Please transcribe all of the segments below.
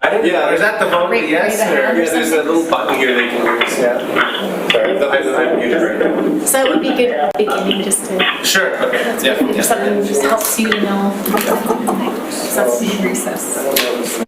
I didn't. Yeah. Or is that the vote? Raise Yes. a hand or There's a something. little button here they can use. Yeah. Sorry, I'm muted right now. So that would be good at the beginning, just to, Sure. Okay. Yeah. if something just helps you to know. So that's the recess.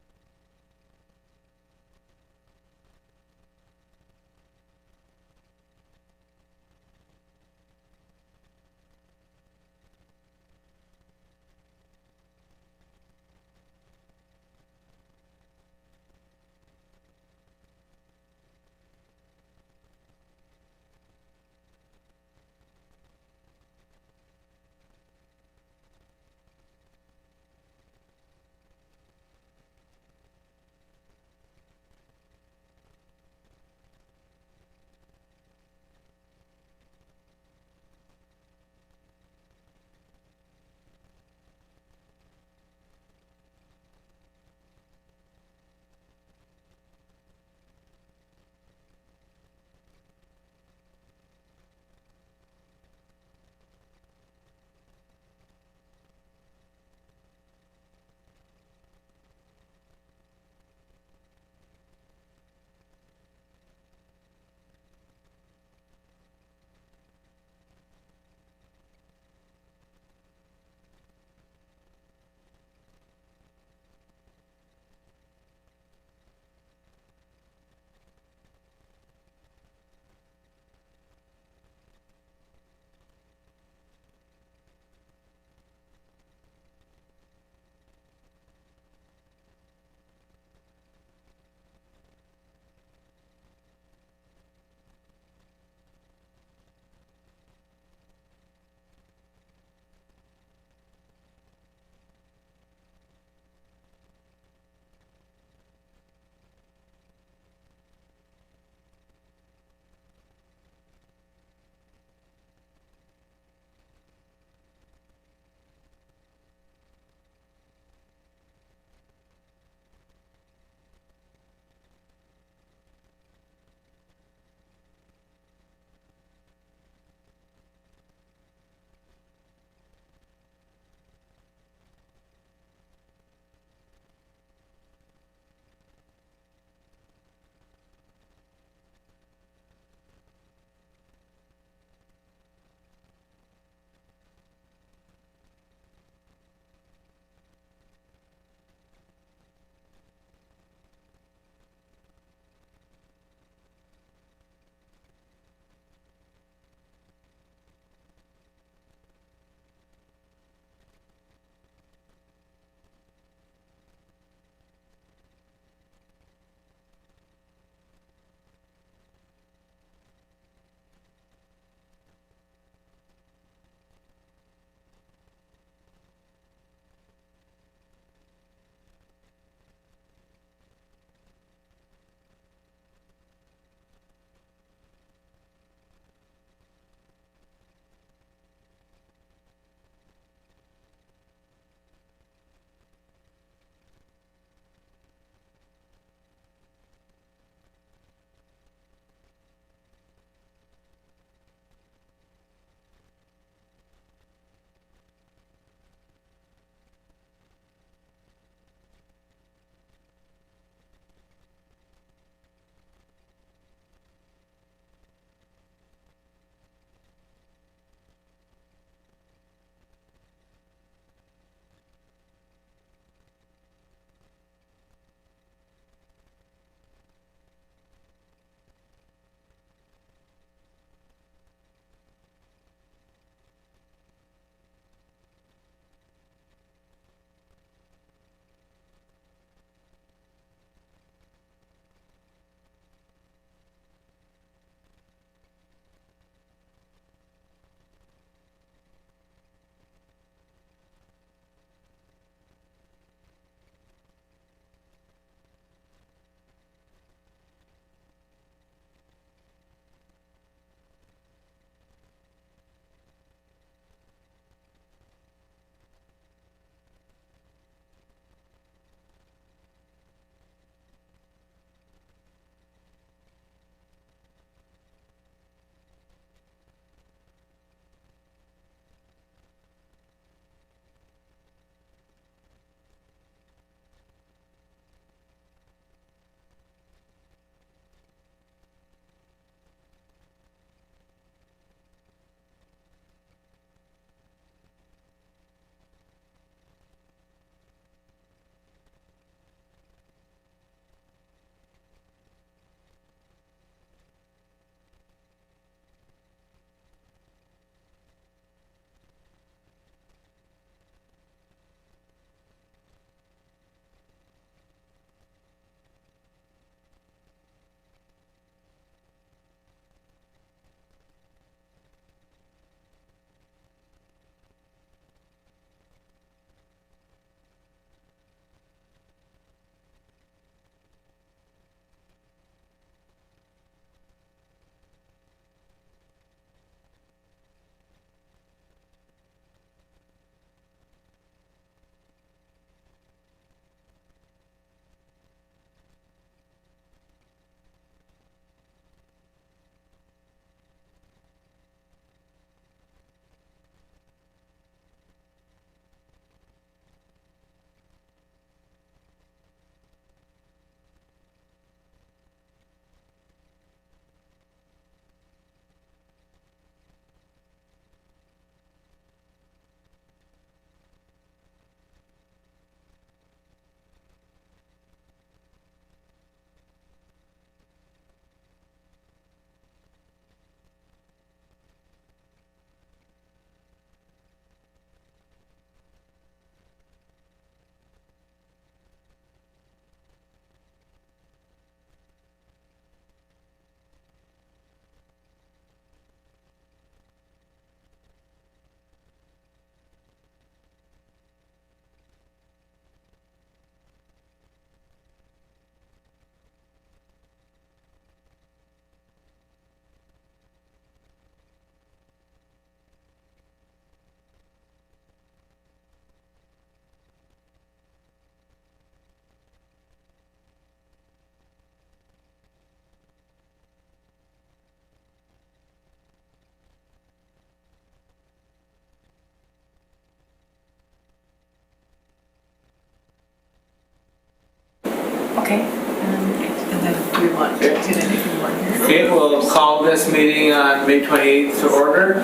Okay. And then do we want to get anything more here? Okay, we'll call this meeting on May 28th to order.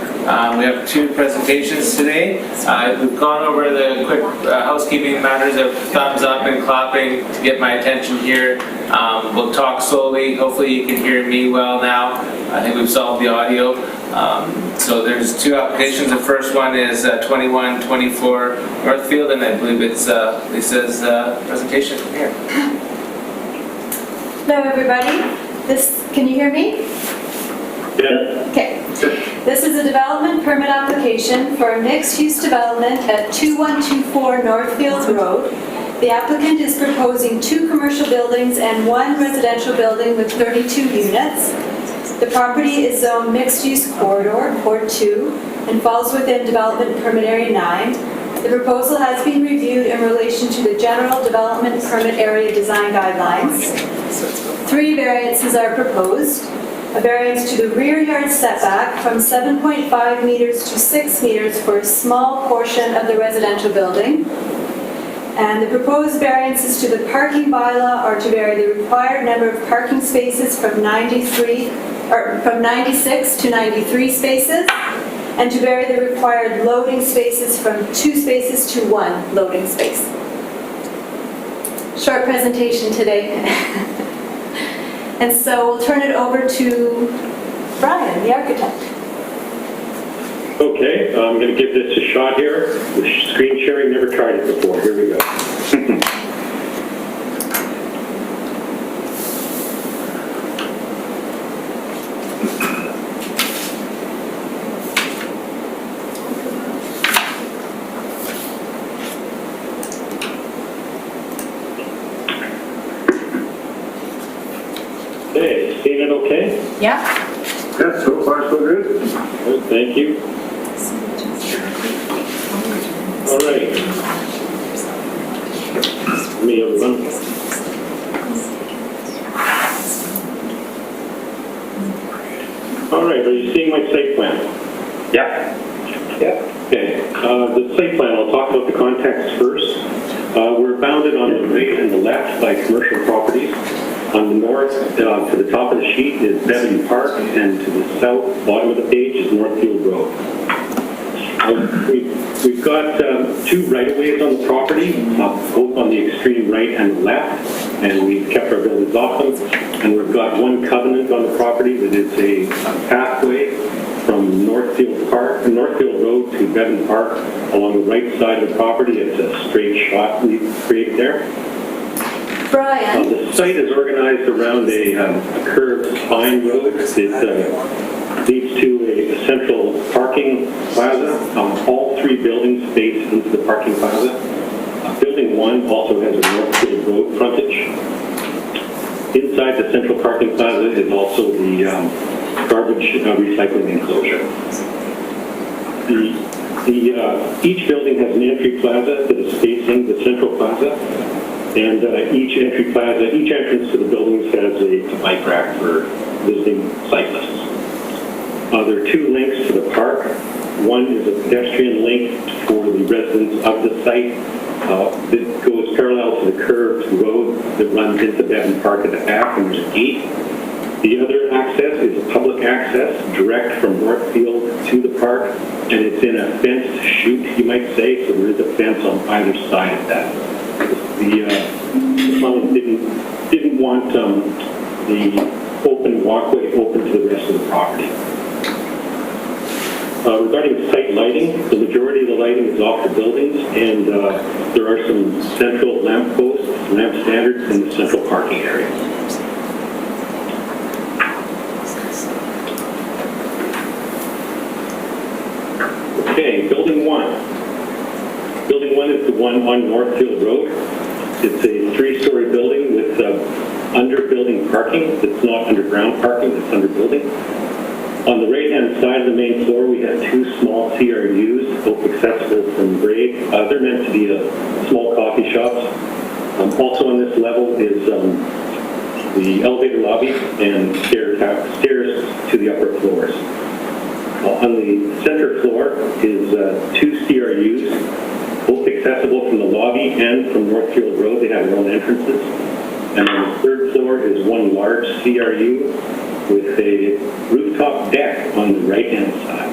We have two presentations today. We've gone over the quick housekeeping matters of thumbs up and clapping to get my attention here. We'll talk slowly. Hopefully you can hear me well now. I think we've solved the audio. So there's two applications. The first one is 2124 Northfield, and I believe it's Lisa's presentation from here. Hello, everybody. Can you hear me? Yeah. Okay. This is a development permit application for a mixed-use development at 2124 Northfield Road. The applicant is proposing 2 commercial buildings and 1 residential building with 32 units. The property is zoned mixed-use corridor, Cord 2, and falls within Development Permit Area 9. The proposal has been reviewed in relation to the General Development Permit Area Design Guidelines. 3 variances are proposed. A variance to the rear yard setback from 7.5 meters to 6 meters for a small portion of the residential building. And the proposed variances to the parking bylaw are to vary the required number of parking spaces from 96 to 93 spaces, and to vary the required loading spaces from 2 spaces to 1 loading space. Short presentation today. And so we'll turn it over to Brian, the architect. Okay, I'm going to give this a shot here. The screen sharing, never tried it before. Here we go. Okay, seeing it okay? Yeah. Yeah, so far so good. Good, thank you. All right. Me, everyone. All right, are you seeing my site plan? Yeah. Yeah. Okay, the site plan, I'll talk about the context first. We're bounded on the right and the left by commercial properties. On the north, to the top of the sheet is Bevan Park, and to the south, bottom of the page, is Northfield Road. We've got 2 right-of-ways on the property, both on the extreme right and the left, and we've kept our buildings off them. And we've got 1 covenant on the property that is a pathway from Northfield Road to Bevan Park along the right side of the property. It's a straight shot we've created there. Brian. The site is organized around a curved spine road. It leads to a central parking plaza. All 3 buildings face into the parking plaza. Building 1 also has a Northfield Road frontage. Inside the central parking plaza is also the garbage recycling enclosure. Each building has an entry plaza that is facing the central plaza. And each entrance to the buildings has a bike rack for visiting cyclists. There are 2 links to the park. One is a pedestrian link for the residents of the site that goes parallel to the curved road that runs into Bevan Park at the back, and there's a gate. The other access is a public access direct from Northfield to the park, and it's in a fenced chute, you might say, so there is a fence on either side of that. The client didn't want the open walkway open to the rest of the property. Regarding site lighting, the majority of the lighting is off the buildings, and there are some central lamp standards in the central parking area. Okay, Building 1. Building 1 is the one on Northfield Road. It's a 3-story building with under-building parking. It's not underground parking, it's under-building. On the right-hand side of the main floor, we have 2 small CRUs, both accessible from grade. They're meant to be small coffee shops. Also on this level is the elevator lobby and stairs to the upper floors. On the center floor is 2 CRUs, both accessible from the lobby and from Northfield Road. They have their own entrances. And then the third floor is one large CRU with a rooftop deck on the right-hand side.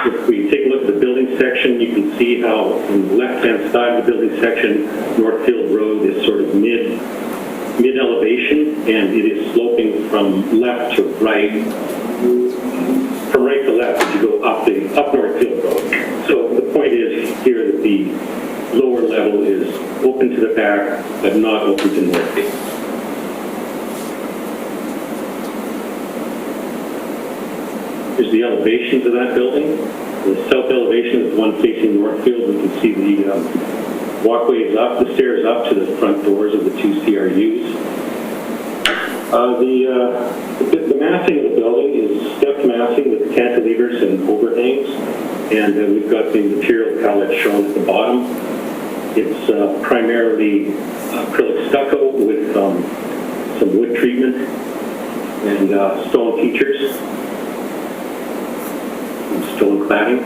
If we take a look at the building section, you can see how on the left-hand side of the building section, Northfield Road is sort of mid-elevation, and it is sloping from left to right. From right to left as you go up Northfield Road. So the point is here that the lower level is open to the back, but not open to Northfield. Here's the elevations of that building. The south elevation is the one facing Northfield. We can see the walkways up, the stairs up to the front doors of the two CRUs. The massing of the building is stepped massing with cantilevers and overhangs, and we've got the material palette shown at the bottom. It's primarily acrylic stucco with some wood treatment and stone features, stone cladding.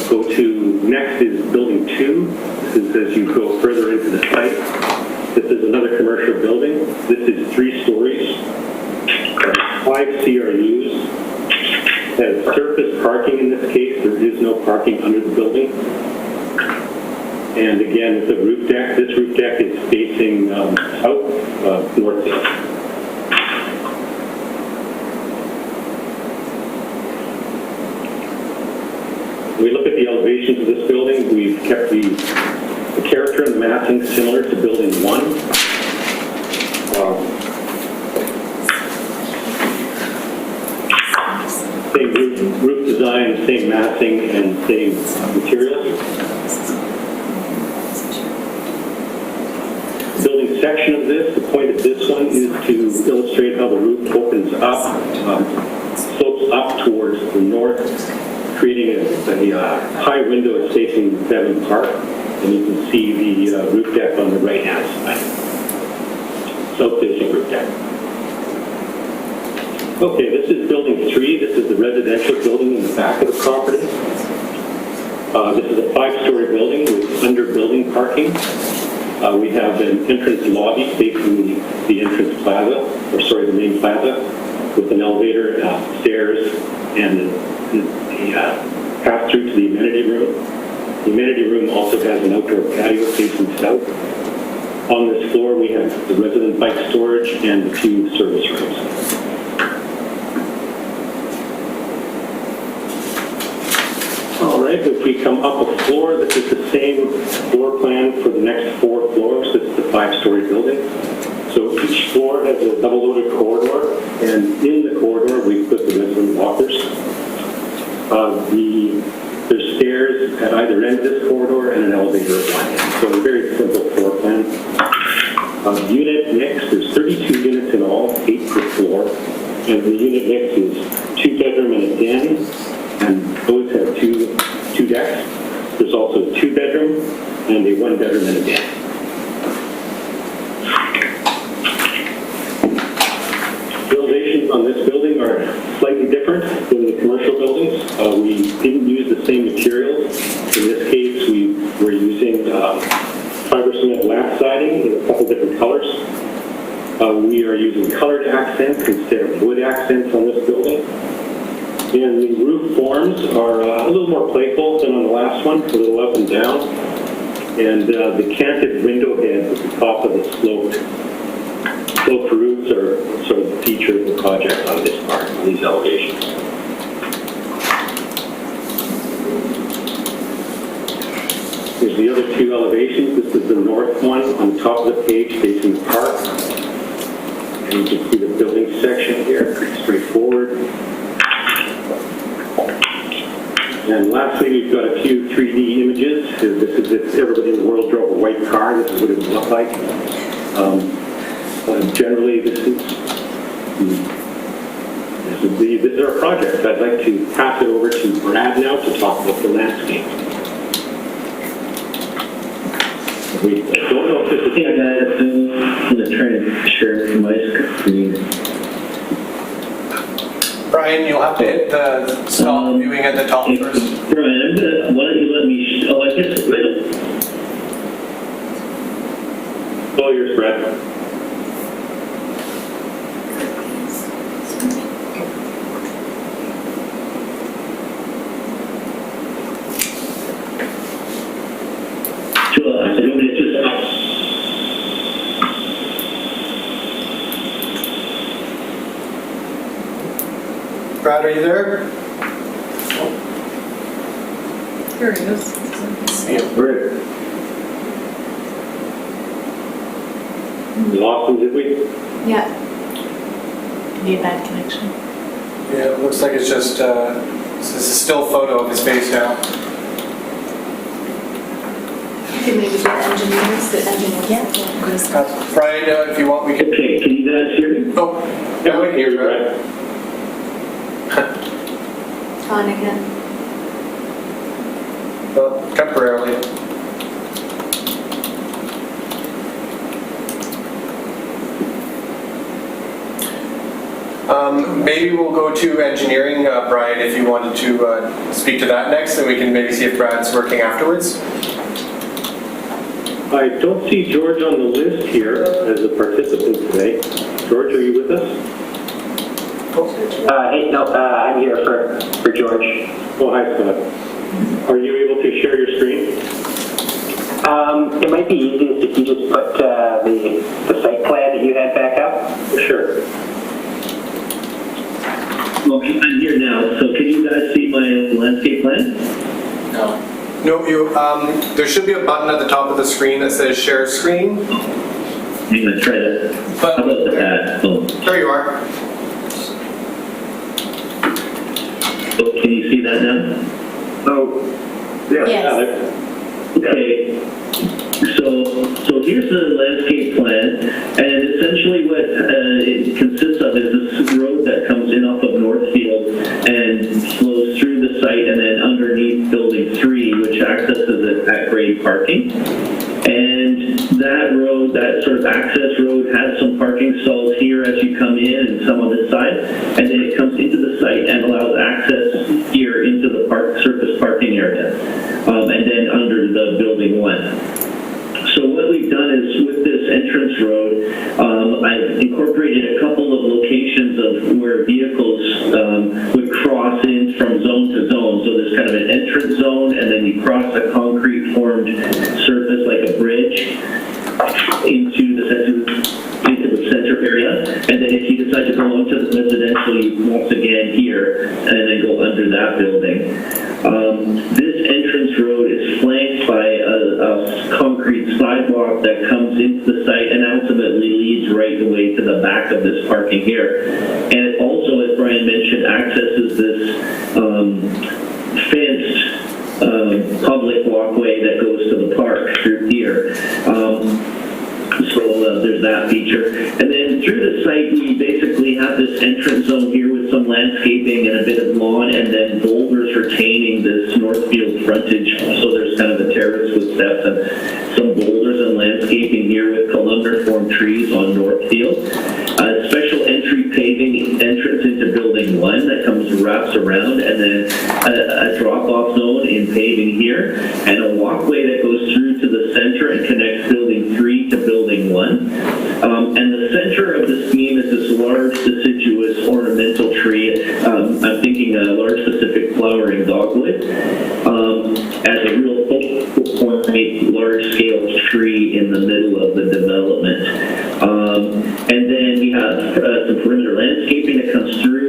Go to next is building 2. This is as you go further into the site. This is another commercial building. This is 3 stories, 5 CRUs. Has surface parking in this case. There is no parking under the building. And again, with the roof deck, this roof deck is facing south, north-east. When we look at the elevations of this building, we've kept the character and the massing similar to building 1. Same roof design, same massing, and same materials. Building section of this, the point of this one is to illustrate how the roof opens up, slopes up towards the north, creating a high window facing Bevan Park, and you can see the roof deck on the right-hand side, south-facing roof deck. Okay, this is building 3. This is the residential building in the back of the property. This is a 5-story building with under-building parking. We have an entrance lobby facing the entrance plaza, the main plaza, with an elevator, stairs, and a pass-through to the amenity room. The amenity room also has an outdoor patio facing south. On this floor, we have the resident bike storage and the 2 service rooms. All right, if we come up a floor, this is the same floor plan for the next 4 floors. This is the 5-story building. So each floor has a double-loaded corridor, and in the corridor, we put the resident walkers. There's stairs at either end of this corridor and an elevator at one end. So a very simple floor plan. Unit mix, there's 32 units in all, 8 per floor. And the unit mix is 2-bedroom and a den, and those have two decks. There's also a 2-bedroom and a 1-bedroom and a den. The elevations on this building are slightly different than the commercial buildings. We didn't use the same materials. In this case, we were using fiber cement lap siding in a couple different colors. We are using colored accents instead of wood accents on this building. And the roof forms are a little more playful than on the last one, a little up and down. And the canted window heads at the top of the sloped roofs are sort of the feature of the project on this part, on these elevations. Here's the other 2 elevations. This is the north one on the top of the page facing the park. And you can see the building section here, pretty straightforward. And lastly, we've got a few 3D images. This is if everybody in the world drove a white car, this is what it would look like. Generally, this is our project. I'd like to pass it over to Brad now to talk about the landscape. We don't know if this is... Yeah, guys, I'm going to try to share my screen. Brian, you'll have to hit the stop viewing at the top first. Brian, why don't you let me, I guess, All yours, Brad. Sure, I don't need to Brad, are you there? Here it is. Great. Lost him, did we? Yeah. Be a bad connection. Yeah, it looks like it's just, this is a still photo of his face now. You can maybe get engineers, the engineers. Yeah. Brian, if you want, we can. Okay, can you guys hear me? Oh, yeah, we can hear you, Brad. On again. Well, temporarily. Maybe we'll go to engineering, Brian, if you wanted to speak to that next, and we can maybe see if Brad's working afterwards. I don't see George on the list here as a participant today. George, are you with us? Hey, no, I'm here for George. Oh, hi, Scott. Are you able to share your screen? It might be easiest if you just put the site plan that you had back up. Sure. Okay, I'm here now, so can you guys see my landscape plan? No, you, there should be a button at the top of the screen that says share screen. I'm gonna try to, how about that? Oh, There you are. can you see that now? Oh, yeah. Yes. Okay, so here's the landscape plan, and essentially what it consists of is this road that comes in off of Northfield and flows through the site and then underneath Building 3, which accesses it at grade parking. And that road, that sort of access road, has some parking stalls here as you come in and some on this side, and then it comes into the site and allows access here into the surface parking area, and then under the Building 1. So what we've done is with this entrance road, I've incorporated a couple of locations of where vehicles would cross in from zone to zone. So there's kind of an entrance zone, and then you cross a concrete formed surface like a bridge into the center area. And then if you decide to go onto the residential, you once again here, and then go under that building. This entrance road is flanked by a concrete sidewalk that comes into the site and ultimately leads right away to the back of this parking here. And it also, as Brian mentioned, accesses this fenced public walkway that goes to the park through here. So there's that feature. And then through the site, we basically have this entrance zone here with some landscaping and a bit of lawn, and then boulders retaining this Northfield frontage. So there's kind of a terrace with steps and some boulders and landscaping here with columnar-formed trees on Northfield. A special entry paving entrance into Building 1 that wraps around, and then a drop-off zone in paving here, and a walkway that goes through to the center and connects Building 3 to Building 1. And the center of the scheme is this large deciduous ornamental tree. I'm thinking a large Pacific flowering dogwood as a real focal point, large-scale tree in the middle of the development. And then we have some perimeter landscaping that comes through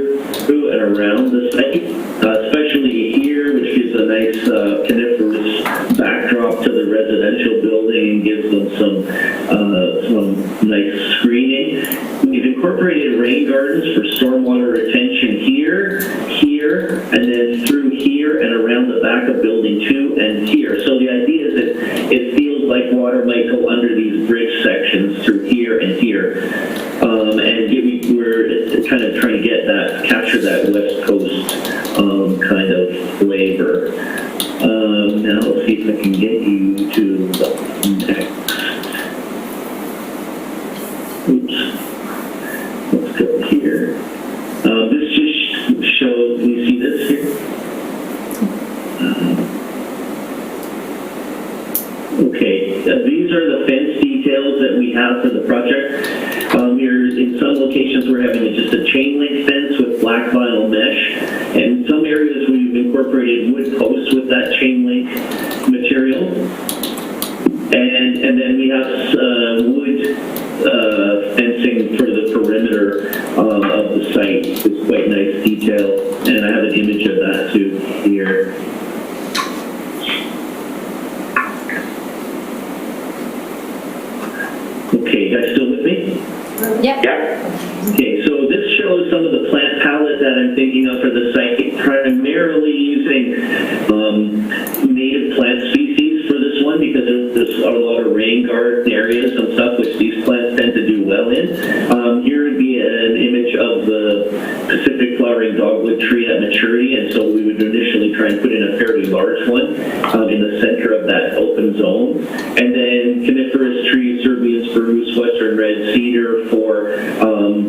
and around the site, especially here, which gives a nice coniferous backdrop to the residential building and gives them some nice screening. We've incorporated rain gardens for stormwater retention here, and then through here and around the back of Building 2 and here. So the idea is that it feels like water might go under these bridge sections through here and here. And we're kind of trying to capture that West Coast kind of flavor. Now let's see if I can get you to the next. Oops. Let's go here. This just shows, you see this here? Okay, these are the fence details that we have in some locations we're having just a chain link fence with black vinyl mesh, and in some areas we've incorporated wood posts with that chain link material, and then we have wood fencing for the perimeter of the site. It's quite nice detail, and I have an image of that too here. Okay, you guys still with me? Yep. Yeah. Okay, so this shows some of the plant palette that I'm thinking of for the site, primarily using native plant species for this one because there's a lot of rain garden areas and stuff which these plants tend to do well in. Here would be an image of the Pacific flowering dogwood tree at maturity, and so we would initially try and put in a fairly large one in the center of that open zone. And then coniferous trees, Serbian spruce, western red cedar for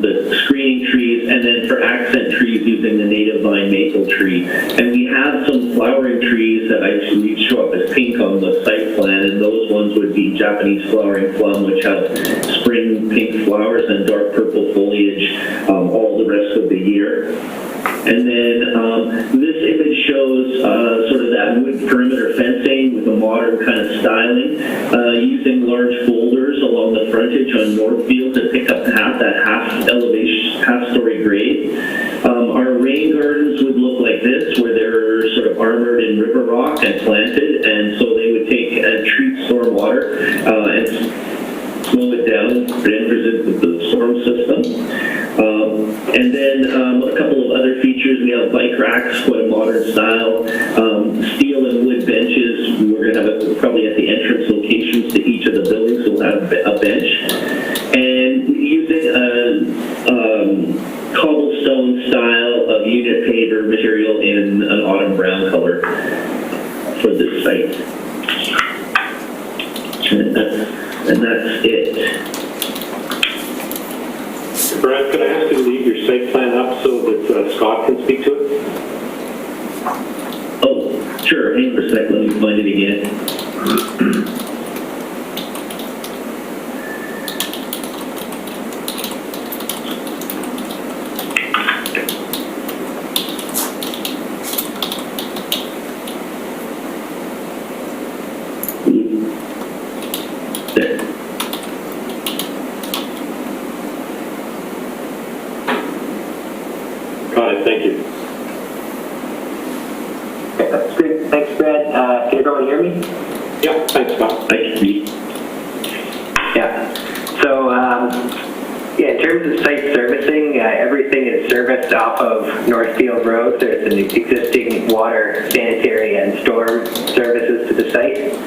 the screening trees, and then for accent trees using the native vine maple tree. And we have some flowering trees that actually show up as pink on the site plan, and those ones would be Japanese flowering plum, which have spring pink flowers and dark purple foliage all the rest of the year. And then this image shows sort of that wood perimeter fencing with a modern kind of styling, using large boulders along the frontage on Northfield to pick up that half elevation, half-story grade. Our rain gardens would look like this, where they're sort of armored in river rock and planted, and so they would take and treat storm water and slow it down, present the storm system. And then a couple of other features, we have bike racks, quite a modern style, steel and wood benches. We're going to have probably at the entrance locations to each of the buildings, we'll have a bench. And using a cobblestone style of unit paver material in an autumn brown color for this site. And that's it. Brad, could I ask you to leave your site plan up so that Scott can speak to it? Oh, sure. Hang on for a sec. Let me find it again. There. Got it, thank you. Okay, that's good. Thanks, Brad. Can everyone hear me? Yeah, thanks, Scott. I can read. Yeah. So, yeah, in terms of site servicing, everything is serviced off of Northfield Road. There's an existing water, sanitary, and storm services to the site.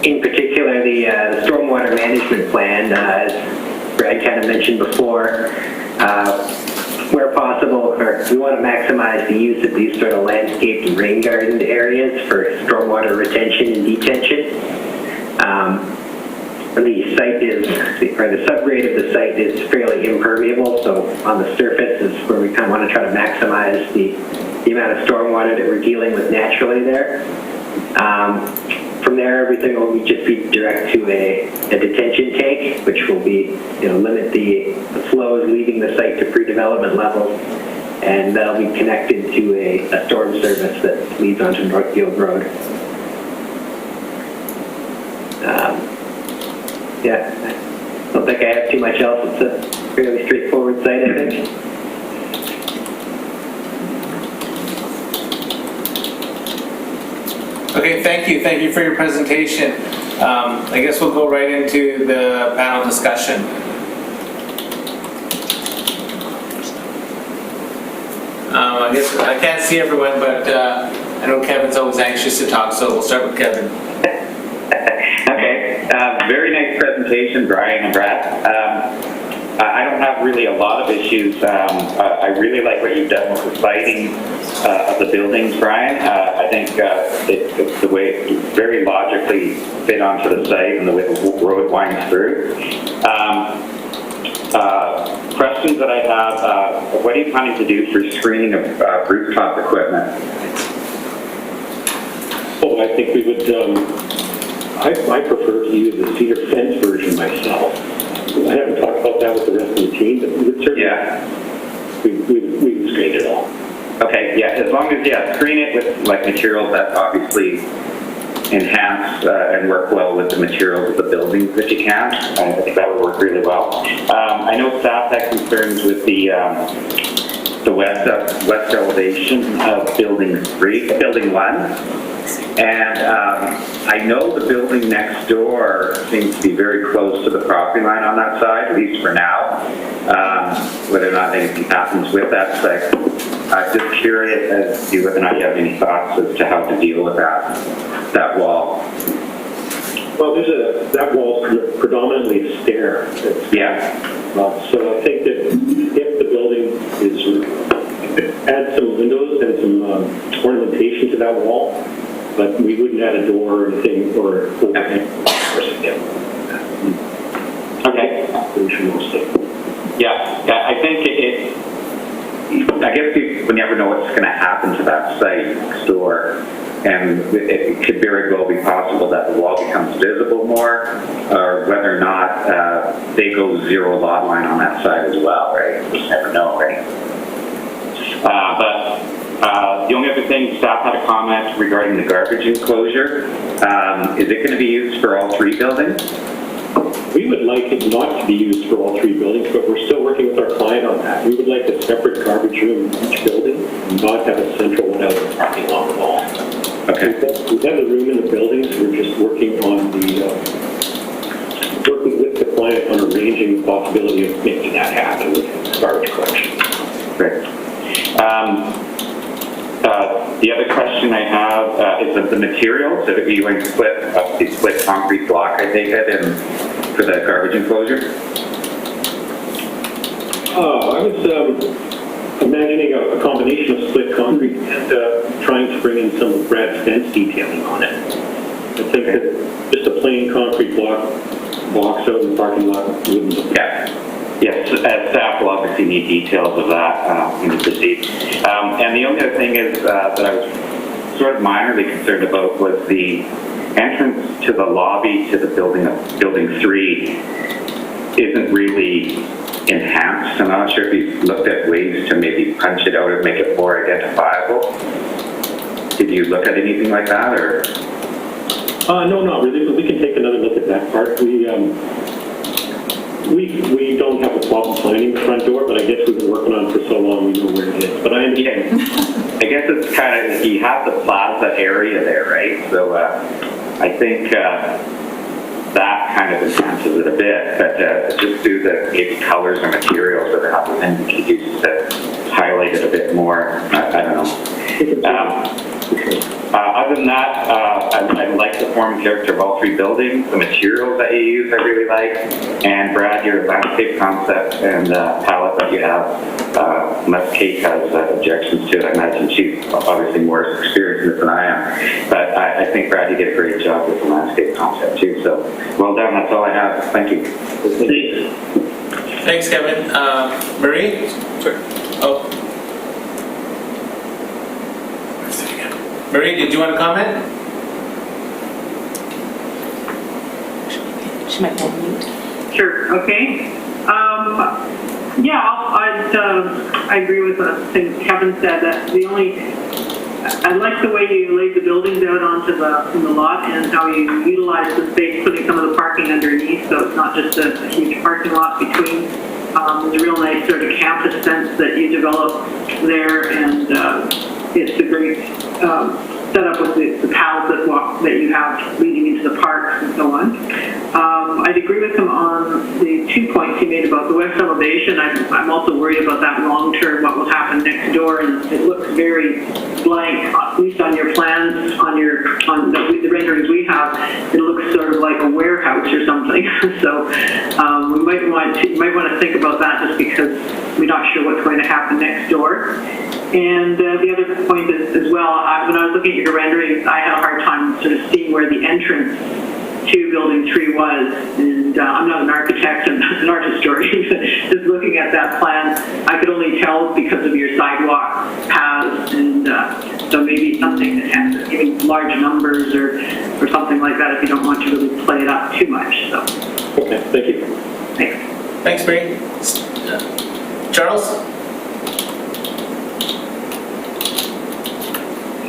In particular, the stormwater management plan, as Brad kind of mentioned before, where possible, we want to maximize the use of these sort of landscaped and rain garden areas for stormwater retention and detention. The site is, or the subgrade of the site is fairly impermeable, so on the surface is where we kind of want to try to maximize the amount of stormwater that we're dealing with naturally there. From there, everything will just be direct to a detention tank, which will be, limit the flows leaving the site to pre-development levels, and that'll be connected to a storm service that leads onto Northfield Road. Yeah, I don't think I have too much else. It's a fairly straightforward site, I think. Okay, thank you. Thank you for your presentation. I guess we'll go right into the panel discussion. I guess I can't see everyone, but I know Kevin's always anxious to talk, so we'll start with Kevin. Okay, very nice presentation, Brian and Brad. I don't have really a lot of issues. I really like what you've done with the siting of the buildings, Brian. I think it's the way it very logically fit onto the site and the way the road winds through. Questions that I have, what are you planning to do for screening of rooftop equipment? Oh, I think we would, I prefer to use the cedar fence version myself. I haven't talked about that with the rest of the team, but certainly Yeah. we would screen it all. Okay, yeah, as long as, screen it with like materials that obviously enhance and work well with the materials of the buildings if you can. I think that would work really well. I know staff had concerns with the west elevation of building 1. And I know the building next door seems to be very close to the property line on that side, at least for now. Whether or not anything happens with that site. I'm just curious as to whether or not you have any thoughts as to how to deal with that wall. Well, that wall is predominantly a stair. Yeah. So I think that if the building add some windows and some ornamentation to that wall, but we wouldn't add a door or anything or overhang or something. Okay. Yeah, I think I guess you never know what's going to happen to that site next door. And it could very well be possible that the wall becomes visible more, or whether or not they go zero lot line on that side as well, right? You just never know, right? But the only other thing, staff had a comment regarding the garbage enclosure. Is it going to be used for all 3 buildings? We would like it not to be used for all 3 buildings, but we're still working with our client on that. We would like a separate garbage room in each building, and not have a central one out in the parking lot at all. Okay. We have the room in the buildings. We're just working on working with the client on arranging the possibility of making that happen with garbage collection. Great. The other question I have is of the materials. So are you going to split concrete block, I take it, and for the garbage enclosure? I was imagining a combination of split concrete and trying to bring in some of Brad's fence detailing on it. I think that just a plain concrete box out in the parking lot wouldn't look. Yeah. Yes, staff will obviously need details of that when you proceed. And the only other thing is that I was sort of minorly concerned about was the entrance to the lobby to the building 3 isn't really enhanced. I'm not sure if you've looked at ways to maybe punch it out and make it more identifiable. Did you look at anything like that, or? No, not really, but we can take another look at that part. We don't have a problem finding the front door, but I guess we've been working on it for so long we know where it is. But I understand. I guess it's kind of, you have the plaza area there, right? So I think that kind of enhances it a bit, but just do the maybe colors or materials that have been introduced to highlight it a bit more. I don't know. Other than that, I like the form and character of all 3 buildings. The materials that you use, I really like. And Brad, your landscape concept and palette that you have, unless Kate has objections to it, I imagine she's obviously more experienced than I am. But I think, Brad, you did a great job with the landscape concept too. So well done. That's all I have. Thank you. Thanks, Kevin. Marie? Sure. Oh. Marie, did you want to comment? She might be on mute. Sure, okay. I agree with the thing Kevin said, that I like the way you laid the buildings out in the lot and how you utilize the space, putting some of the parking underneath, so it's not just a huge parking lot between. There's a real nice sort of campus sense that you develop there, and it's a great setup with the paths that you have leading into the parks and so on. I'd agree with him on the 2 points he made about the west elevation. I'm also worried about that long term, what will happen next door, and it looks very blank, at least on your plans, on the renderings we have. It looks sort of like a warehouse or something. So we might want to think about that, just because we're not sure what's going to happen next door. And the other point is, as well, when I was looking at your renderings, I had a hard time sort of seeing where the entrance to Building 3 was. And I'm not an architect and an art historian, but just looking at that plan, I could only tell because of your sidewalk paths, and so maybe something that has maybe large numbers or something like that, if you don't want to really play it up too much. So Okay, thank you. Thanks, Bree. Charles?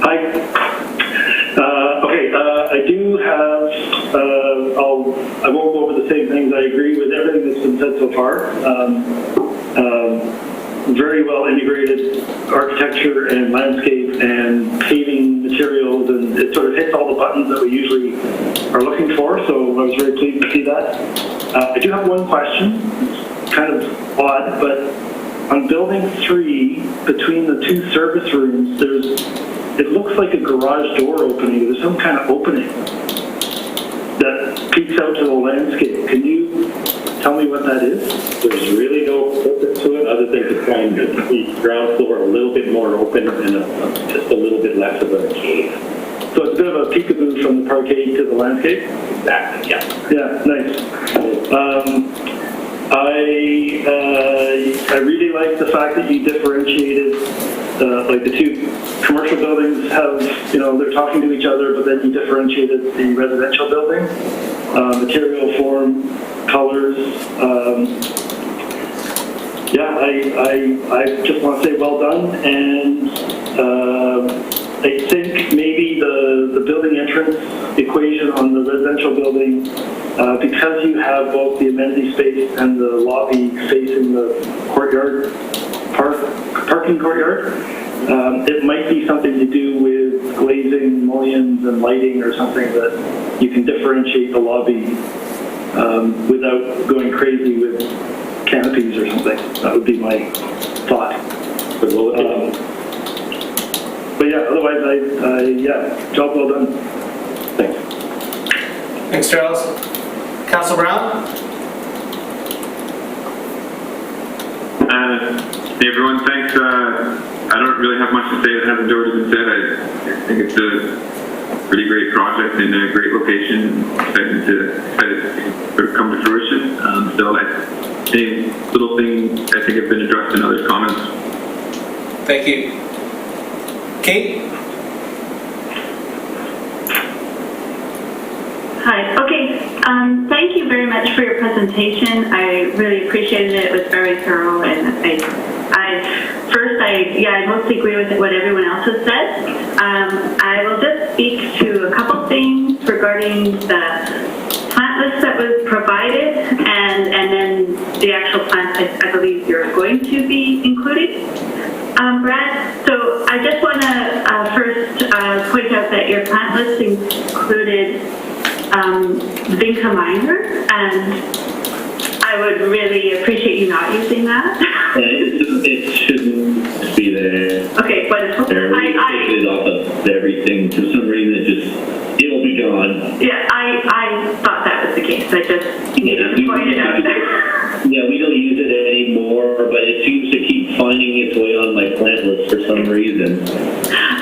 Hi. I do have, I won't go over the same things. I agree with everything that's been said so far. Very well integrated architecture and landscape and paving materials, and it sort of hits all the buttons that we usually are looking for, so I was very pleased to see that. I do have one question. It's kind of odd, but on building 3, between the 2 service rooms, it looks like a garage door opening. There's some kind of opening that peeks out to the landscape. Can you tell me what that is? There's really no purpose to it other than to try and make the ground floor a little bit more open and just a little bit less of a cave. So it's a bit of a peekaboo from the parquet to the landscape? Exactly, yeah. Yeah, nice. I really like the fact that you differentiated, like the 2 commercial buildings have, they're talking to each other, but then you differentiated the residential building, material, form, colors. I just want to say well done, and I think maybe the building entrance equation on the residential building, because you have both the amenity space and the lobby facing the courtyard, parking courtyard, it might be something to do with glazing, mullions, and lighting or something that you can differentiate the lobby without going crazy with canopies or something. That would be my thought. But yeah, otherwise, job well done. Thanks. Thanks, Charles. Councilor Brown? Hey everyone, thanks. I don't really have much to say that hasn't already been said. I think it's a pretty great project in a great location. Excited to come to fruition. Any little thing I think have been addressed in other comments. Thank you. Kate? Hi. Okay. Thank you very much for your presentation. I really appreciated it. It was very thorough, and I mostly agree with what everyone else has said. I will just speak to a couple things regarding the plant list that was provided, and then the actual plants I believe you're going to be including. Brad, so I just want to first point out that your plant list included Vinca minor, and I would really appreciate you not using that. It shouldn't be there. Okay, wonderful. We take it off of everything. For some reason, it'll be gone. Yeah, I thought that was the case. I just needed to point it out there. Yeah, we don't use it anymore, but it seems to keep finding its way on my plant list for some reason.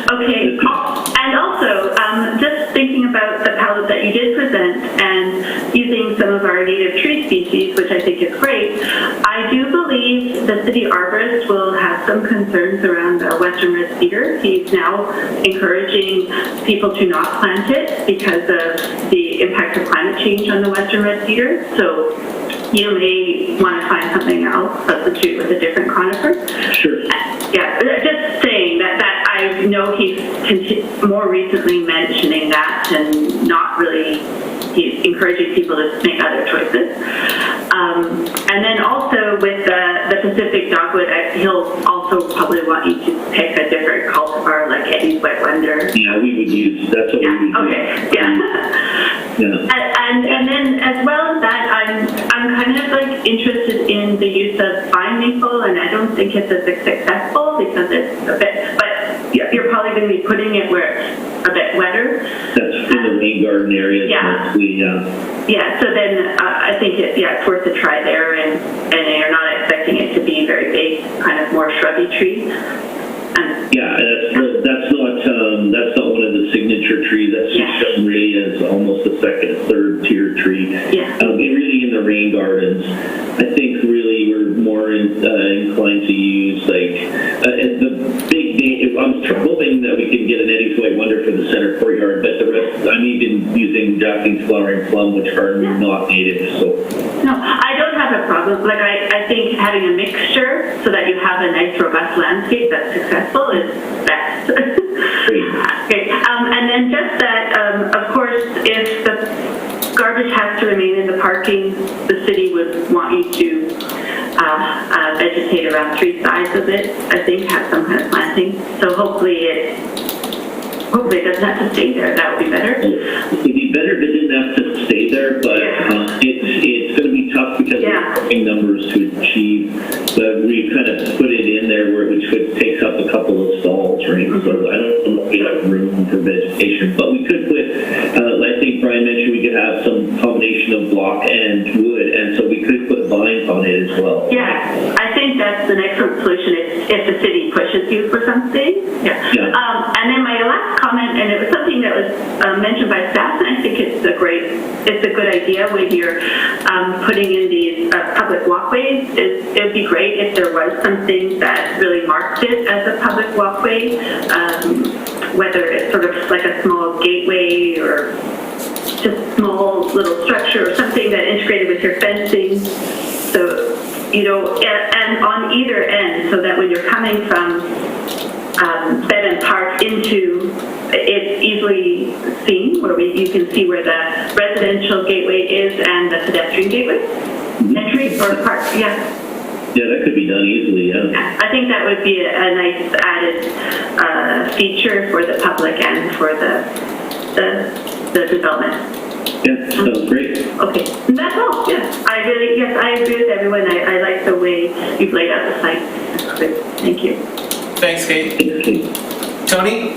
Okay, and also, just thinking about the palette that you did present and using some of our native tree species, which I think is great, I do believe the city arborist will have some concerns around the western red cedar. He's now encouraging people to not plant it because of the impact of climate change on the western red cedar. So you may want to find something else, substitute with a different conifer. Sure. Yeah, just saying that I know he's more recently mentioning that and not really, he's encouraging people to make other choices. And then also with the Pacific dogwood, he'll also probably want you to pick a different cultivar like Eddie's Wet Wonder. Yeah, we would use, that's what we would use. Okay, yeah. And then as well as that, I'm kind of like interested in the use of pine maple, and I don't think it's as successful because it's a bit, but you're probably going to be putting it where it's a bit wetter. That's in the rain garden areas mostly, Yeah, so then I think it's worth a try there, and you're not expecting it to be very big, kind of more shrubby tree. That's not one of the signature trees. That's just really as almost a second, third tier tree. Yeah. Really in the rain gardens, I think think really we're more inclined to use the big name. I'm hoping that we can get an Eddie's White Wonder for the center courtyard, but the rest, I'm even using Jackie's Flowering Plum, which are not native, so. No, I don't have a problem. Like, I think having a mixture so that you have a nice, robust landscape that's successful is best. Okay, and then just that, of course, if the garbage has to remain in the parking, the city would want you to vegetate around 3 sides of it, I think, have some kind of planting. So hopefully it doesn't have to stay there. That would be better. It'd be better if it didn't have to stay there, but it's going to be tough because of the parking numbers to achieve. But we kind of put it in there which takes up a couple of stalls, right? So I don't know if we have room for vegetation, but we could put, I think Brian mentioned we could have some combination of block and wood, and so we could put vines on it as well. Yeah, I think that's an excellent solution if the city pushes you for something. Yeah. And then my last comment, and it was something that was mentioned by staff, and I think it's a good idea when you're putting in these public walkways. It would be great if there was something that really marked it as a public walkway, whether it's sort of like a small gateway or just small little structure or something that integrated with your fencing. So, and on either end, so that when you're coming from Bevan Park into, it's easily seen, where you can see where the residential gateway is and the pedestrian gateway entry or park. Yeah, that could be done easily. Yeah. I think that would be a nice added feature for the public and for the development. Yeah, sounds great. Okay, and that's all. Yeah, I agree with everyone. I like the way you've laid out the site. That's good. Thank you. Thanks, Kate. Tony?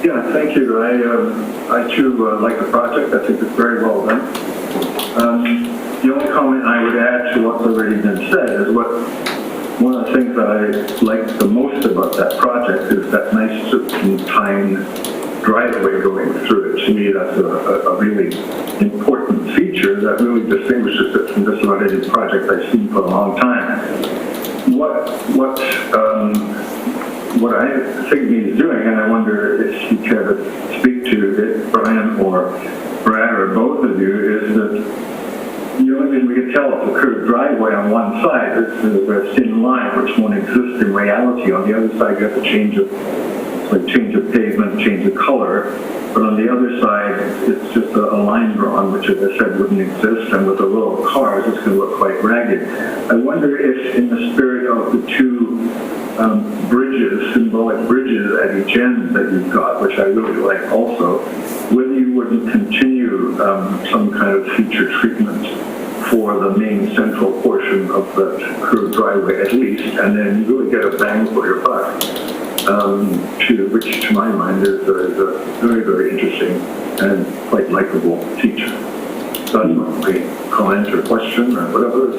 Yeah, thank you. I too like the project. I think it's very well done. The only comment I would add to what's already been said is one of the things that I like the most about that project is that nice serpentine driveway going through it. To me, that's a really important feature that really distinguishes it from just about any project I've seen for a long time. What I think he's doing, and I wonder if you care to speak to it, Brian or Brad or both of you, is that the only thing we can tell is a curved driveway on one side. There's a thin line which won't exist in reality. On the other side, you have to change of pavement, change of color. But on the other side, it's just a line drawn, which, as I said, wouldn't exist. And with a row of cars, it's going to look quite ragged. I wonder if, in the spirit of the two bridges, symbolic bridges at each end that you've got, which I really like also, whether you wouldn't continue some kind of feature treatment for the main central portion of the curved driveway at least, and then you really get a bang for your buck. Which to my mind is a very, very interesting and quite likable feature. So that's my comment or question or whatever.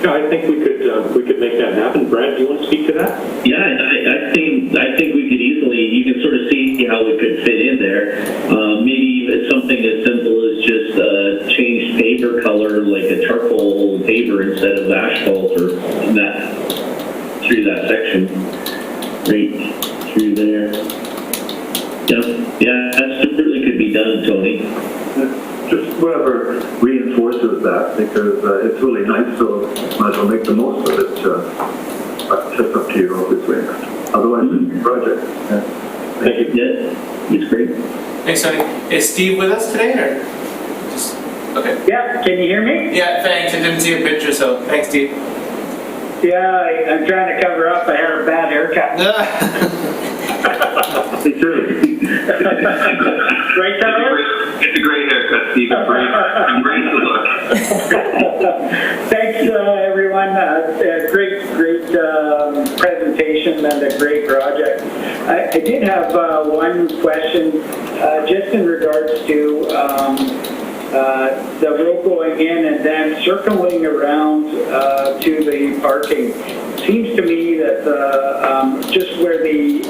Yeah, I think we could make that happen. Brad, do you want to speak to that? Yeah, I think we could easily. You can sort of see how it could fit in there. Maybe even something as simple as just change paver color, like a charcoal paver instead of asphalt, or through that section, right through there. Yeah, that certainly could be done, Tony. Just whatever reinforces that, because it's really nice, so might as well make the most of it. But it's up to you, obviously. Otherwise, it's a project. Yeah. Thank you. Yeah, it's great. Thanks, Tony. Is Steve with us today, or just okay? Yeah, can you hear me? Yeah, thanks. I didn't see a picture, so thanks, Steve. Yeah, I'm trying to cover up. I had a bad haircut. Me too. Right, Tyler? It's a great haircut, Steve. Great to look. Thanks, everyone. Great presentation and a great project. I did have one question, just in regards to the road going in and then circling around to the parking. Seems to me that just where the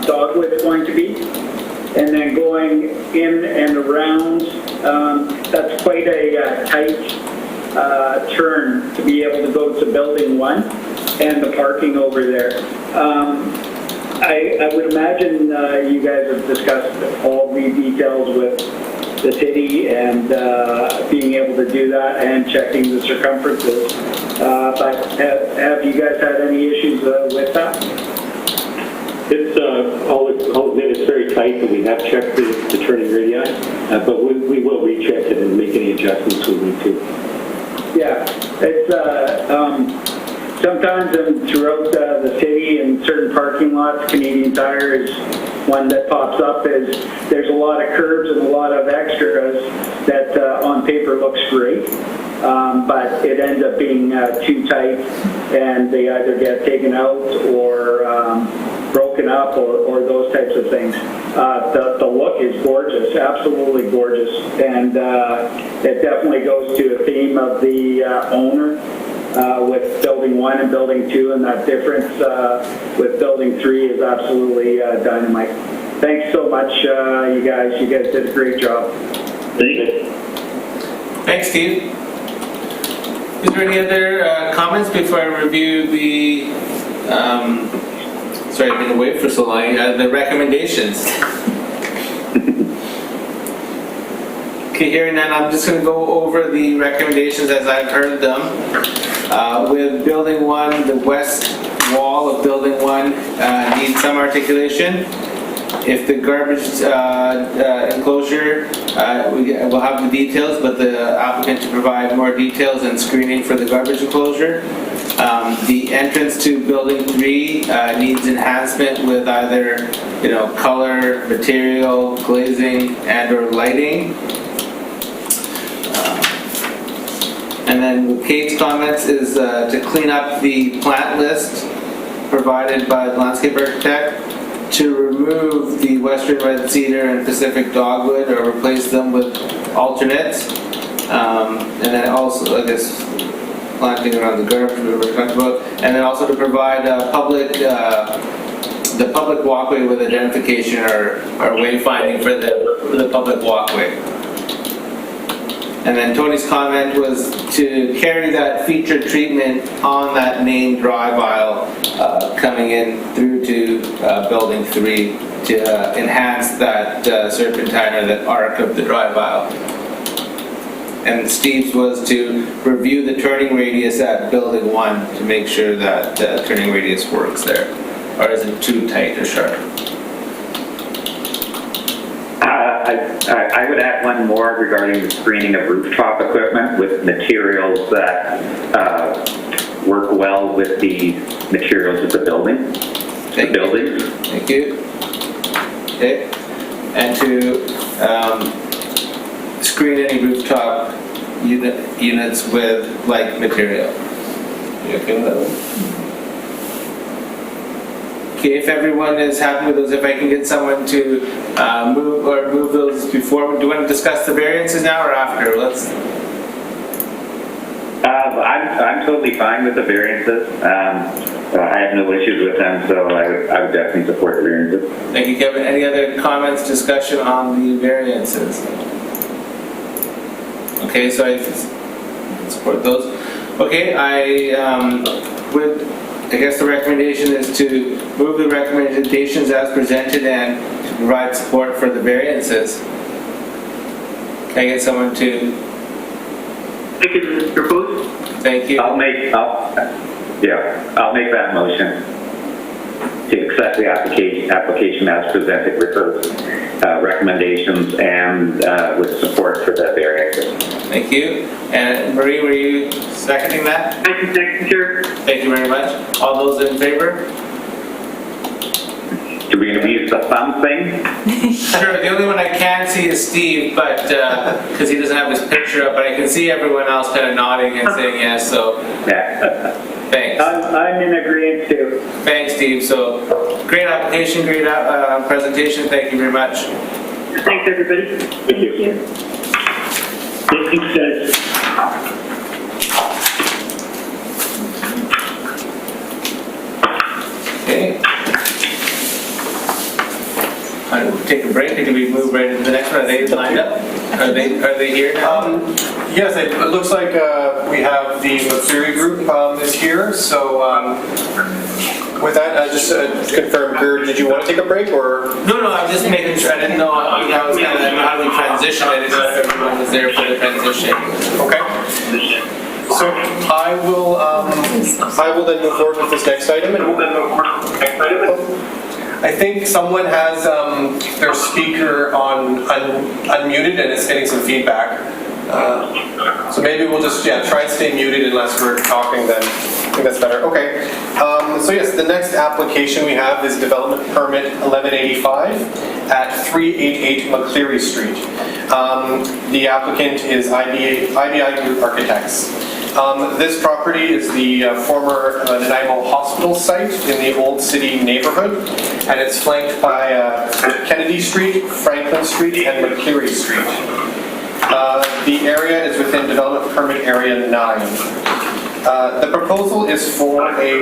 dogwood is going to be, and then going in and around, that's quite a tight turn to be able to go to Building 1 and the parking over there. I would imagine you guys have discussed all the details with the city and being able to do that and checking the circumferences. But have you guys had any issues with that? It's it's very tight, and we have checked the turning radii, but we will recheck it and make any adjustments we need to. Yeah, it's sometimes throughout the city in certain parking lots, Canadian Tire is one that pops up. Is there's a lot of curbs and a lot of extras that on paper looks great, but it ends up being too tight, and they either get taken out or broken up or those types of things. The look is gorgeous, absolutely gorgeous, and it definitely goes to a theme of the owner with Building 1 and Building 2, and that difference with Building 3 is absolutely dynamite. Thanks so much, you guys. You guys did a great job. Thank you. Thanks, Steve. Is there any other comments before I review the, sorry, I've been away for so long, the recommendations? Okay, hearing none, I'm just going to go over the recommendations as I've heard them. With Building 1, the west wall of Building 1 needs some articulation. If the garbage enclosure, we'll have the details, but the applicant to provide more details and screening for the garbage enclosure. The entrance to Building 3 needs enhancement with either, color, material, glazing, and/or lighting. And then Kate's comments is to clean up the plant list provided by the landscape architect, to remove the western red cedar and Pacific dogwood or replace them with alternates. And then also, I guess, planting around the garbage we were talking about. And then also to provide the public walkway with identification or wayfinding for the public walkway. And then Tony's comment was to carry that feature treatment on that main drive aisle coming in through to Building 3 to enhance that serpentine or that arc of the drive aisle. And Steve's was to review the turning radius at Building 1 to make sure that turning radius works there, or isn't too tight or sharp. I would add one more regarding the screening of rooftop equipment with materials that work well with the materials of the building. Thank you. Okay. And to screen any rooftop units with like material. You okay with that one? Okay, if everyone is happy with those, if I can get someone to move those before. Do you want to discuss the variances now or after? I'm totally fine with the variances. I have no issues with them, so I would definitely support the variances. Thank you, Kevin. Any other comments, discussion on the variances? Okay, so I support those. Okay, I guess the recommendation is to move the recommendations as presented and to provide support for the variances. Can I get someone to? I can propose. Thank you. I'll make that motion to accept the application as presented with those recommendations and with support for the variances. Thank you. And Marie, were you seconding that? I can second, sure. Thank you very much. All those in favor? Do we going to use the thumb thing? Sure. The only one I can see is Steve, but because he doesn't have his picture up, but I can see everyone else kind of nodding and saying yes. So Yeah. thanks. I'm in agreement too. Thanks, Steve. So great application, great presentation. Thank you very much. Thanks, everybody. Thank you. Thanks, guys. Okay. take a break, or do we move right into the next one? Are they lined up? Are they here now? Yes, it looks like we have the McCleary group is here. So with that, just confirm, Gerd, did you want to take a break or? No, I'm just making sure. I didn't know how was kind of how do we transition. I didn't know if everyone was there for the transition. Okay. So I will then move forward with this next item. I think someone has their speaker unmuted and it's getting some feedback. So maybe we'll just try and stay muted unless we're talking then. I think that's better. Okay. So yes, the next application we have is development permit 1185 at 388 McCleary Street. The applicant is IBI Group Architects. This property is the former Nanaimo Hospital site in the Old City neighborhood, and it's flanked by Kennedy Street, Franklin Street, and McCleary Street. The area is within Development Permit Area 9. The proposal is for a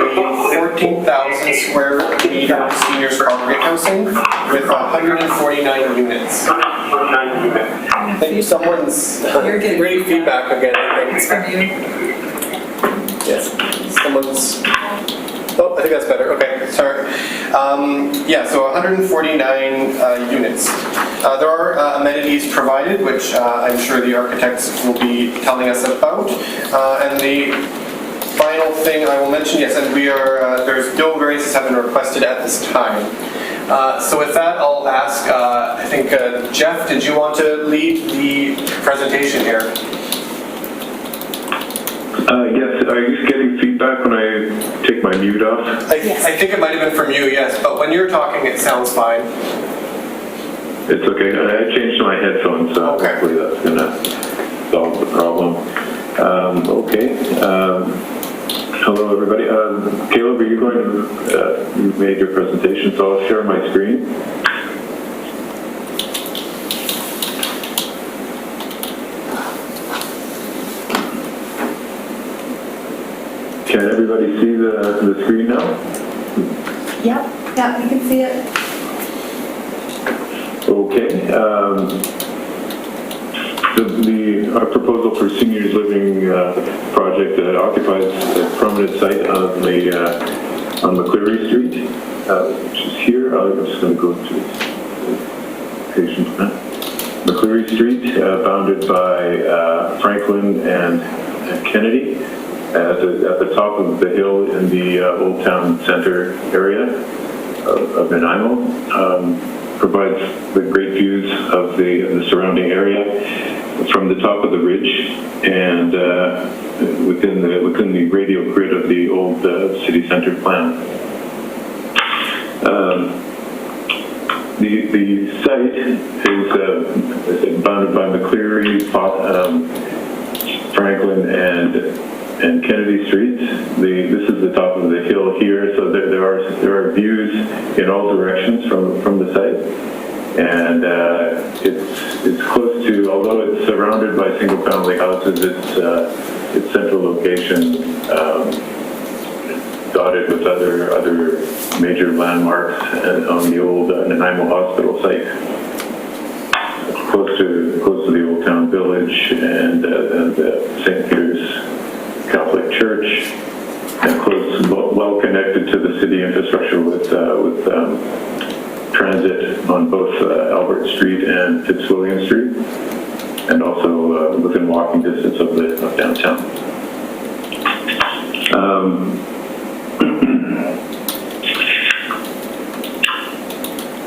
14,000 square meter seniors congregate housing with 149 units. I think someone's great feedback again. It's from you. Yes, someone's. Oh, I think that's better. Okay, sorry. So 149 units. There are amenities provided, which I'm sure the architects will be telling us about. And the final thing I will mention, yes, and we are, there's no variances have been requested at this time. So with that, I'll ask, I think, Jeff, did you want to lead the presentation here? Yes, are you getting feedback when I take my mute off? I think it might have been from you, yes, but when you're talking, it sounds fine. It's okay. I changed my headphones, so hopefully that's going to solve the problem. Hello, everybody. Caleb, are you going to, you've made your presentation, so I'll share my screen. Can everybody see the screen now? Yep, you can see it. Okay. Our proposal for seniors living project occupies a prominent site on McCleary Street, which is here. I'm just going to go to patient McCleary Street, bounded by Franklin and Kennedy. At the top of the hill in the Old Town Center area of Nanaimo, provides the great views of the surrounding area from the top of the ridge and within the radial grid of the old city center plan. The site is bounded by McCleary, Franklin, and Kennedy Streets. This is the top of the hill here, so there are views in all directions from the site, and it's close to, although it's surrounded by single-family houses, its central location dotted with other major landmarks on the old Nanaimo Hospital site. Close to the Old Town Village and St. Peter's Catholic Church, and well connected to the city infrastructure with transit on both Albert Street and Fitzwilliam Street, and also within walking distance of downtown.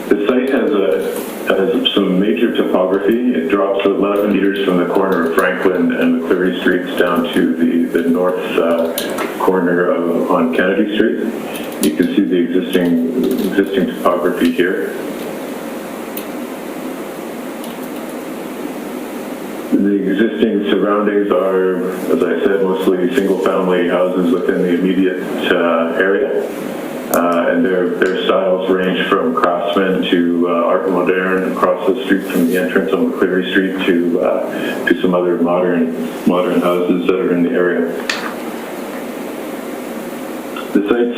The site has some major topography. It drops 11 meters from the corner of Franklin and McCleary Streets down to the north corner on Kennedy Street. You can see the existing topography here. The existing surroundings are, as I said, mostly single-family houses within the immediate area. And their styles range from craftsman to art moderne across the street from the entrance on McCleary Street to some other modern houses that are in the area. The site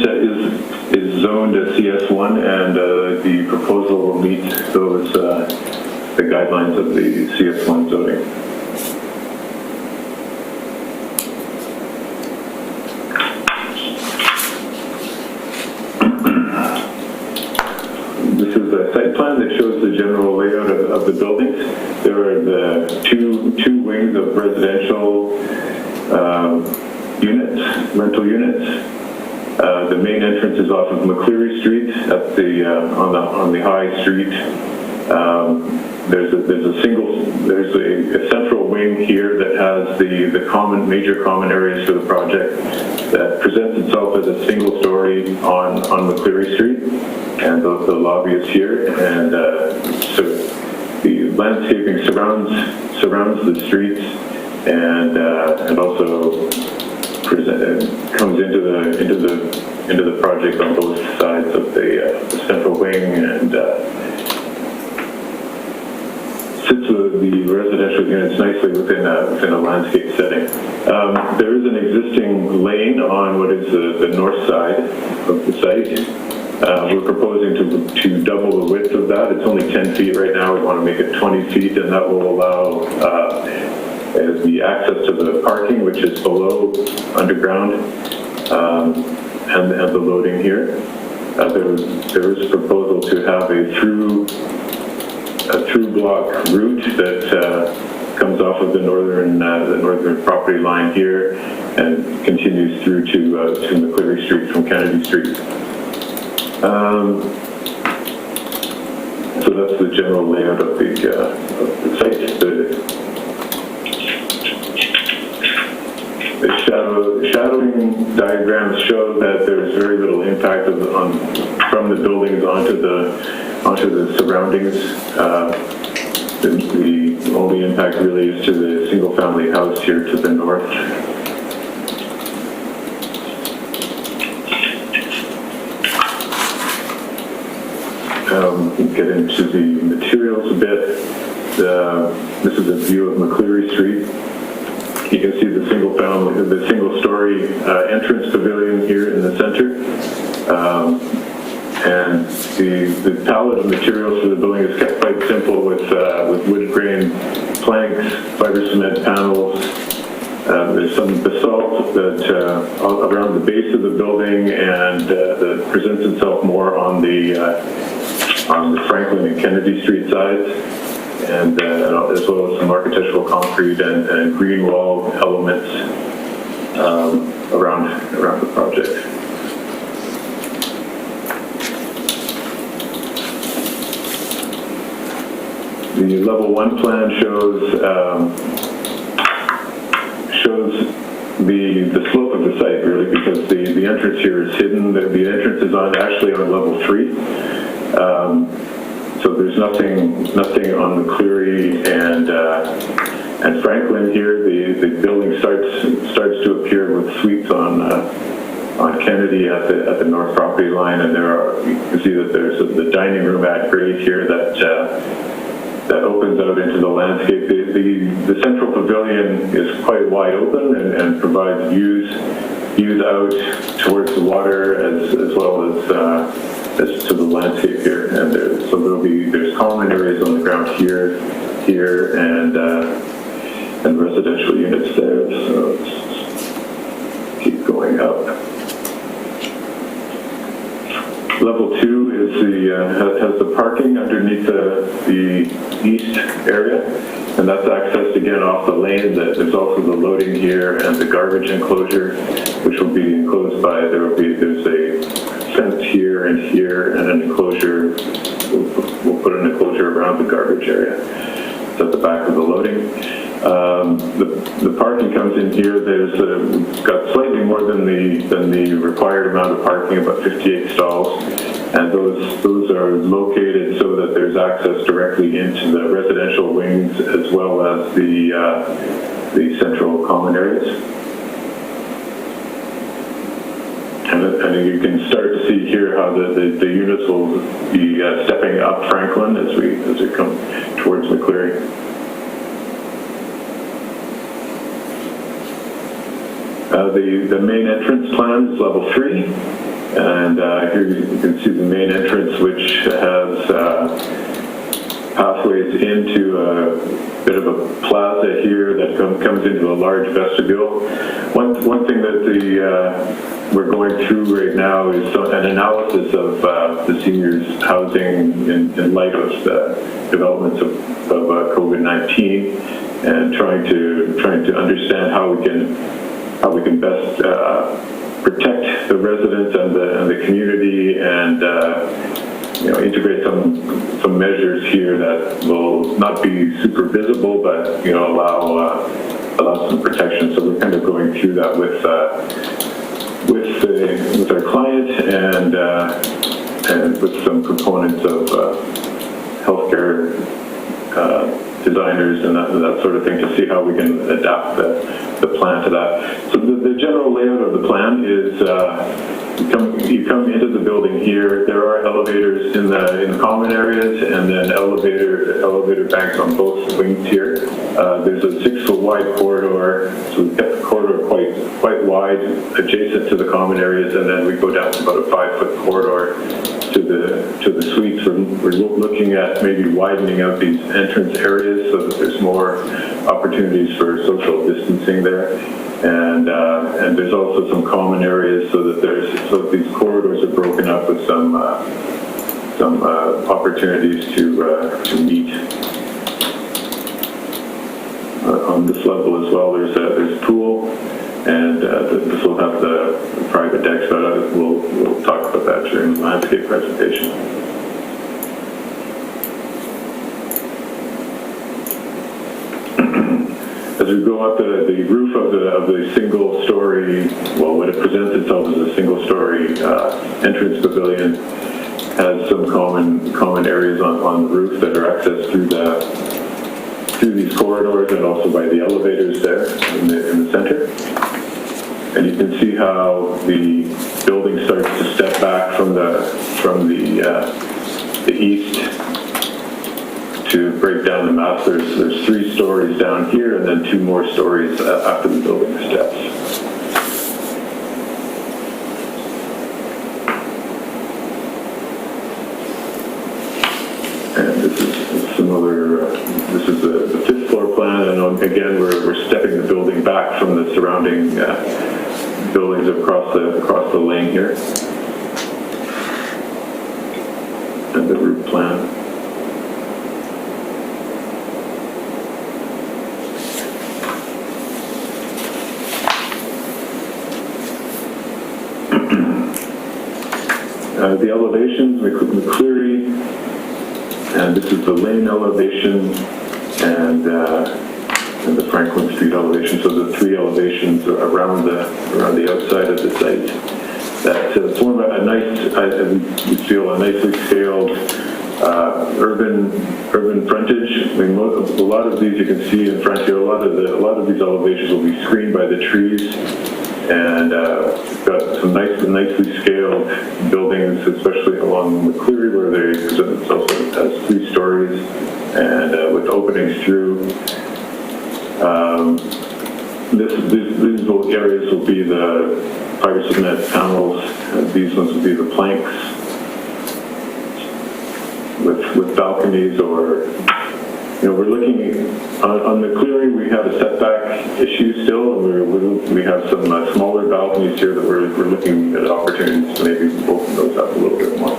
is zoned as CS1, and the proposal will meet those the guidelines of the CS1 zoning. This is a site plan that shows the general layout of the buildings. There are the two wings of residential units, rental units. The main entrance is off of McCleary Street at the on the high street. There's a central wing here that has the major common areas for the project that presents itself as a single story on McCleary Street, and the lobby is here, and so the landscaping surrounds the streets and also comes into the project on both sides of the central wing, and sits the residential units nicely within a landscape setting. There is an existing lane on what is the north side of the site. We're proposing to double the width of that. It's only 10 feet right now. We want to make it 20 feet, and that will allow the access to the parking, which is below underground, and the loading here. There is a proposal to have a through block route that comes off of the northern property line here and continues through to McCleary Street from Kennedy Street. So that's the general layout of the site. The shadowing diagrams show that there's very little impact from the buildings onto the surroundings. The only impact really is to the single-family house here to the north. We'll get into the materials a bit. This is a view of McCleary Street. You can see the single-story entrance pavilion here in the center. And the palette of materials for the building is kept quite simple with wood grain planks, fiber cement panels. There's some basalt that around the base of the building, and that presents itself more on the Franklin and Kennedy Street sides, and as well as some architectural concrete and green wall elements around the project. The level 1 plan shows the slope of the site, really, because the entrance here is hidden. The entrance is actually on level 3. So there's nothing on McCleary and Franklin here. The building starts to appear with suites on Kennedy at the north property line, and you can see that there's the dining room at grade here that opens out into the landscape. The central pavilion is quite wide open and provides views out towards the water as well as to the landscape here. And there's common areas on the ground here, and residential units there. So let's keep going up. Level 2 has the parking underneath the east area, and that's accessed again off the lane. There's also the loading here and the garbage enclosure, which will be enclosed by there's a fence here and an enclosure. We'll put an enclosure around the garbage area. It's at the back of the loading. The parking comes in here. We've got slightly more than the required amount of parking, about 58 stalls, and those are located so that there's access directly into the residential wings as well as the central common areas. And you can start to see here how the units will be stepping up Franklin as we come towards McCleary. The main entrance plan is level 3, and here you can see the main entrance, which has pathways into a bit of a plaza here that comes into a large vestibule. One thing that we're going through right now is an analysis of the seniors' housing in light of the developments of COVID-19, and trying to understand how we can best protect the residents and the community, and integrate some measures here that will not be super visible, but allow some protection. So we're kind of going through that with our client and with some components of healthcare designers and that sort of thing, to see how we can adapt the plan to that. So the general layout of the plan is you come into the building here. There are elevators in the common areas, and then elevator banks on both wings here. There's a 6-foot wide corridor, so we've kept the corridor quite wide, adjacent to the common areas, and then we go down to about a 5-foot corridor to the suites. We're looking at maybe widening out these entrance areas so that there's more opportunities for social distancing there, and there's also some common areas so that these corridors are broken up with some opportunities to meet. On this level as well, there's pool, and this will have the private decks, but we'll talk about that during the landscape presentation. As we go up the roof of the single-story, well, what it presents itself as a single-story entrance pavilion, has some common areas on the roof that are accessed through these corridors, and also by the elevators there in the center. And you can see how the building starts to step back from the east to break down the mass. There's 3 stories down here, and then 2 more stories after the building steps. And this is similar. This is the 5th floor plan, and again we're stepping the building back from the surrounding buildings across the lane here. And the roof plan. The elevations, McCleary, and this is the lane elevation, and the Franklin Street elevation. So the 3 elevations around the outside of the site that form a nice, we feel a nicely scaled urban frontage. I mean, a lot of these you can see in front here. A lot of these elevations will be screened by the trees. And we've got some nicely scaled buildings, especially along McCleary, where they present themselves as 3 stories, and with openings through. These little areas will be the fiber cement panels, and these ones will be the planks with balconies, or. We're looking on the clearing. We have a setback issue still, and we have some smaller balconies here that we're looking at opportunities to maybe open those up a little bit more.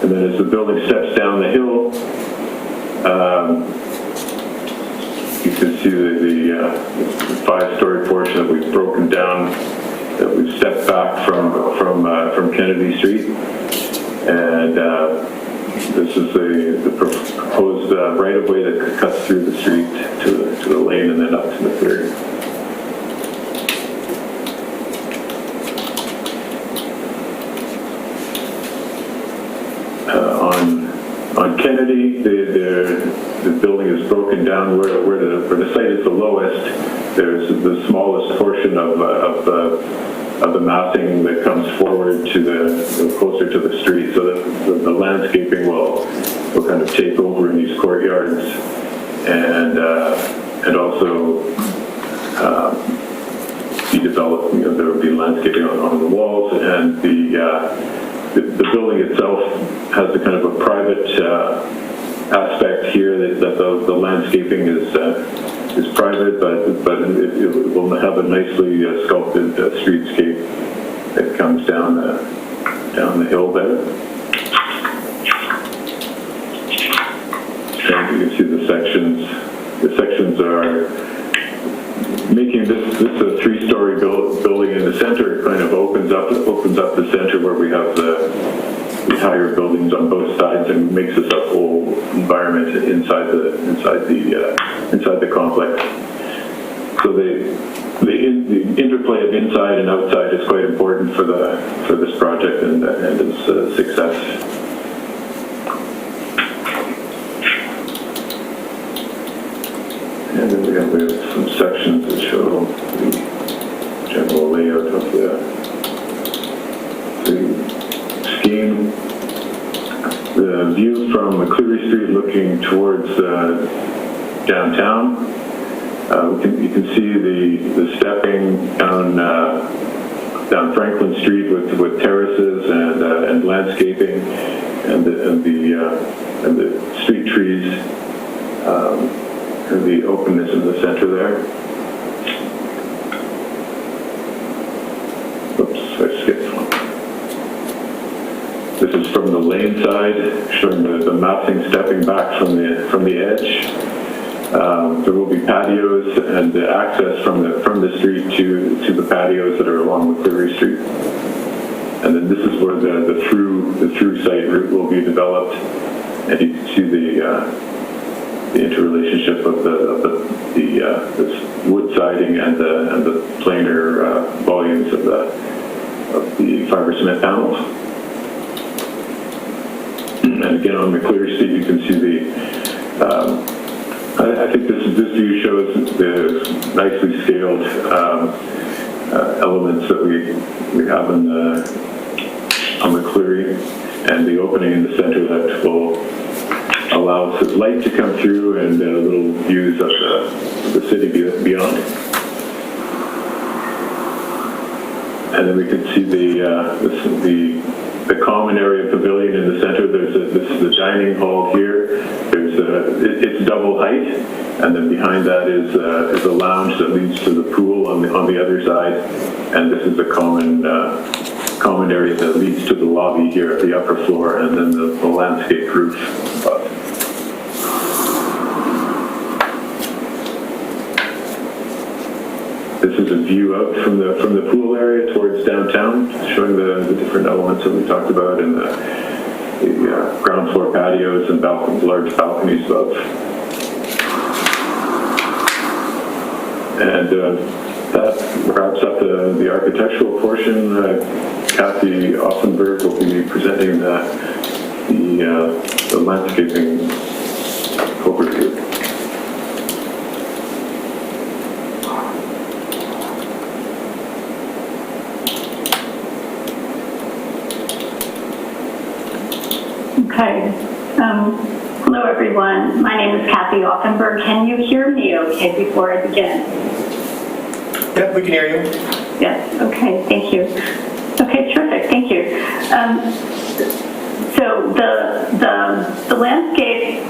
And then as the building steps down the hill, you can see the 5-story portion that we've broken down, that we've stepped back from Kennedy Street, and. This is the proposed right-of-way that cuts through the street to the lane and then up to the clearing. On Kennedy, the building is broken down where the site is the lowest. There's the smallest portion of the massing that comes forward to closer to the street, so that the landscaping will kind of take over in these courtyards, and also developed, there would be landscaping on the walls, and the building itself has a kind of a private aspect here that the landscaping is private, but it will have a nicely sculpted streetscape that comes down the hill there. And you can see the sections. The sections are making this a three-story building in the center. It kind of opens up the center where we have the higher buildings on both sides, and makes this a whole environment inside the complex. So the interplay of inside and outside is quite important for this project and its success. And then we have some sections that show the general layout of the scheme. The view from McCleary Street looking towards downtown. You can see the stepping down Franklin Street with terraces and landscaping and the street trees. And the openness in the center there. Oops, I skipped one. This is from the lane side, showing the massing stepping back from the edge. There will be patios and the access from the street to the patios that are along McCleary Street. And then this is where the through site route will be developed, and you can see the interrelationship of the wood siding and the planar volumes of the fiber cement panels. And again, on McCleary Street, you can see I think this view shows the nicely scaled elements that we have on McCleary, and the opening in the center that will allow light to come through and little views of the city beyond. And then we can see the common area pavilion in the center. This is the dining hall here. It's double height, and then behind that is a lounge that leads to the pool on the other side. And this is the common area that leads to the lobby here at the upper floor, and then the landscape roof above. This is a view out from the pool area towards downtown, showing the different elements that we talked about, and the ground floor patios and large balconies above. And that wraps up the architectural portion. Kathy Offenberg will be presenting the landscaping overview. Okay. Hello, everyone. My name is Kathy Offenberg. Can you hear me okay before I begin? Yep, we can hear you. Yes, okay, thank you. Okay, terrific, thank you. So the landscape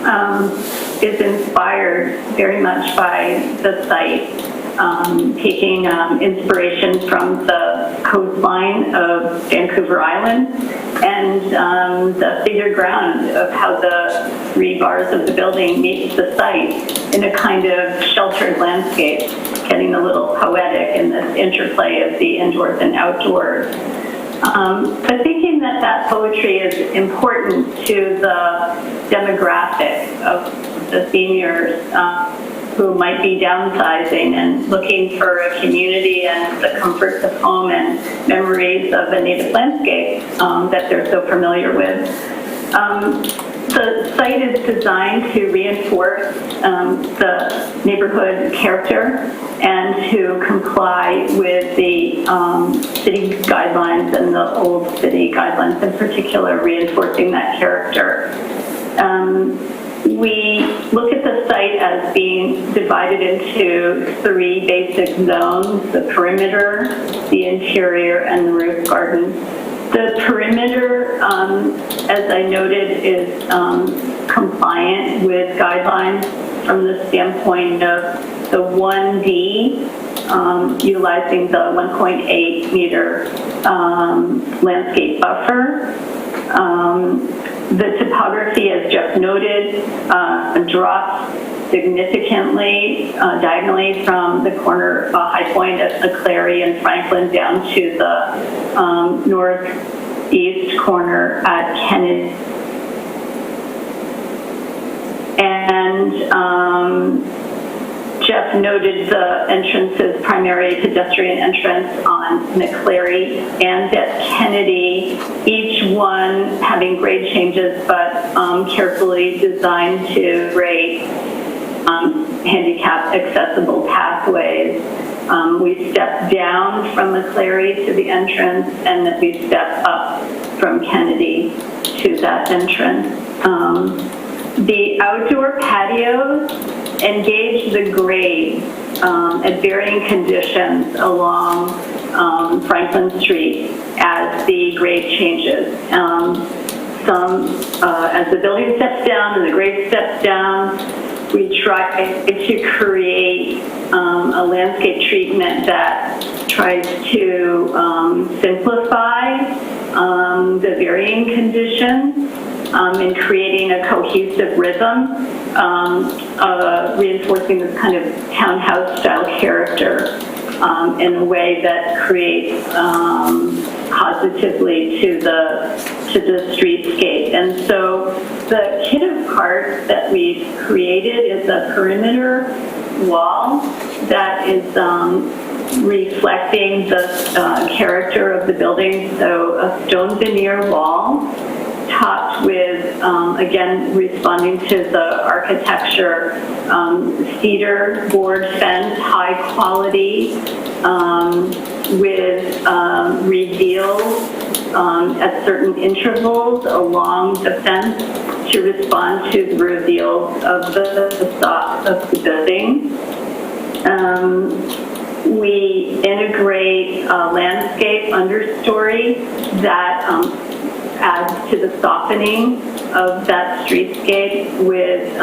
is inspired very much by the site, taking inspiration from the coastline of Vancouver Island and the figured ground of how the rebars of the building meet the site in a kind of sheltered landscape, getting a little poetic in this interplay of the indoors and outdoors. But thinking that poetry is important to the demographic of the seniors who might be downsizing and looking for a community and the comforts of home and memories of a native landscape that they're so familiar with. The site is designed to reinforce the neighborhood character and to comply with the city guidelines and the old city guidelines in particular, reinforcing that character. We look at the site as being divided into 3 basic zones: the perimeter, the interior, and the roof garden. The perimeter, as I noted, is compliant with guidelines from the standpoint of the 1D, utilizing the 1.8 meter landscape buffer. The topography, as Jeff noted, drops significantly diagonally from the corner high point at Leclerc and Franklin down to the northeast corner at Kennedy. And Jeff noted the entrances, primary pedestrian entrance on McCleary and at Kennedy, each one having grade changes but carefully designed to create handicap accessible pathways. We step down from McCleary to the entrance, and then we step up from Kennedy to that entrance. The outdoor patios engage the grade at varying conditions along Franklin Street as the grade changes. As the building steps down and the grade steps down, we try to create a landscape treatment that tries to simplify the varying conditions in creating a cohesive rhythm, reinforcing this kind of townhouse style character in a way that creates positively to the streetscape. And so the kit of parts that we've created is a perimeter wall that is reflecting the character of the building. So a stone veneer wall topped with, again, responding to the architecture, cedar board fence, high quality, with reveals at certain intervals along the fence to respond to the reveals of the facade of the building. We integrate a landscape understory that adds to the softening of that streetscape with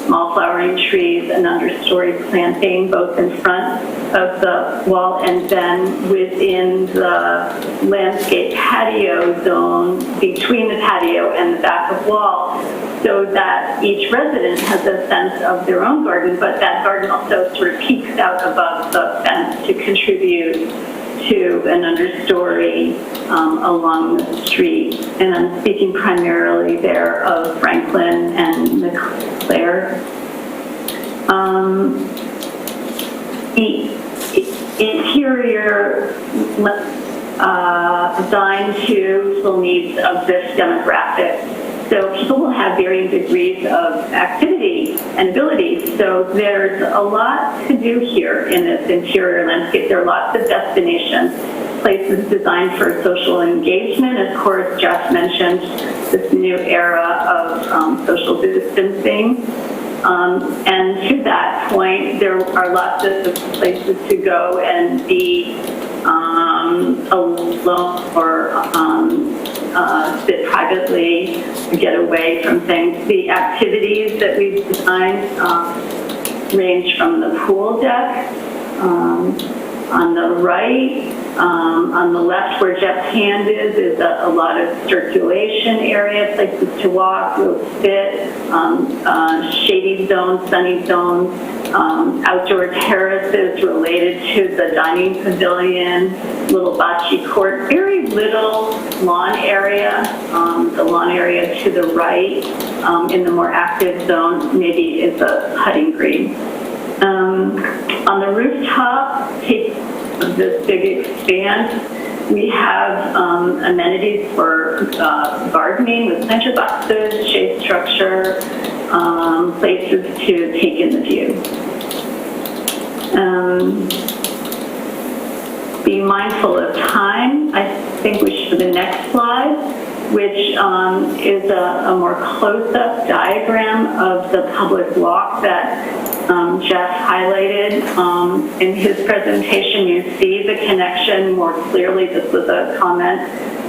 small flowering trees and understory planting both in front of the wall and then within the landscape patio zone between the patio and the back of wall, so that each resident has a sense of their own garden, but that garden also sort of peeks out above the fence to contribute to an understory along the street. And I'm speaking primarily there of Franklin and McCleary. The interior designed to the needs of this demographic. So people will have varying degrees of activity and abilities. So there's a lot to do here in this interior landscape. There are lots of destinations, places designed for social engagement. Of course, Jeff mentioned this new era of social distancing. And to that point, there are lots of places to go and be alone or sit privately, get away from things. The activities that we've designed range from the pool deck on the right. On the left where Jeff's hand is a lot of circulation area, places to walk, we'll sit, shady zones, sunny zones, outdoor terraces related to the dining pavilion, little bocce court, very little lawn area. The lawn area to the right in the more active zone maybe is a putting green. On the rooftop, this big expanse, we have amenities for gardening with planter boxes, shade structure, places to take in the view. Be mindful of time. I think we should, the next slide, which is a more close-up diagram of the public walk that Jeff highlighted in his presentation. You see the connection more clearly. This was a comment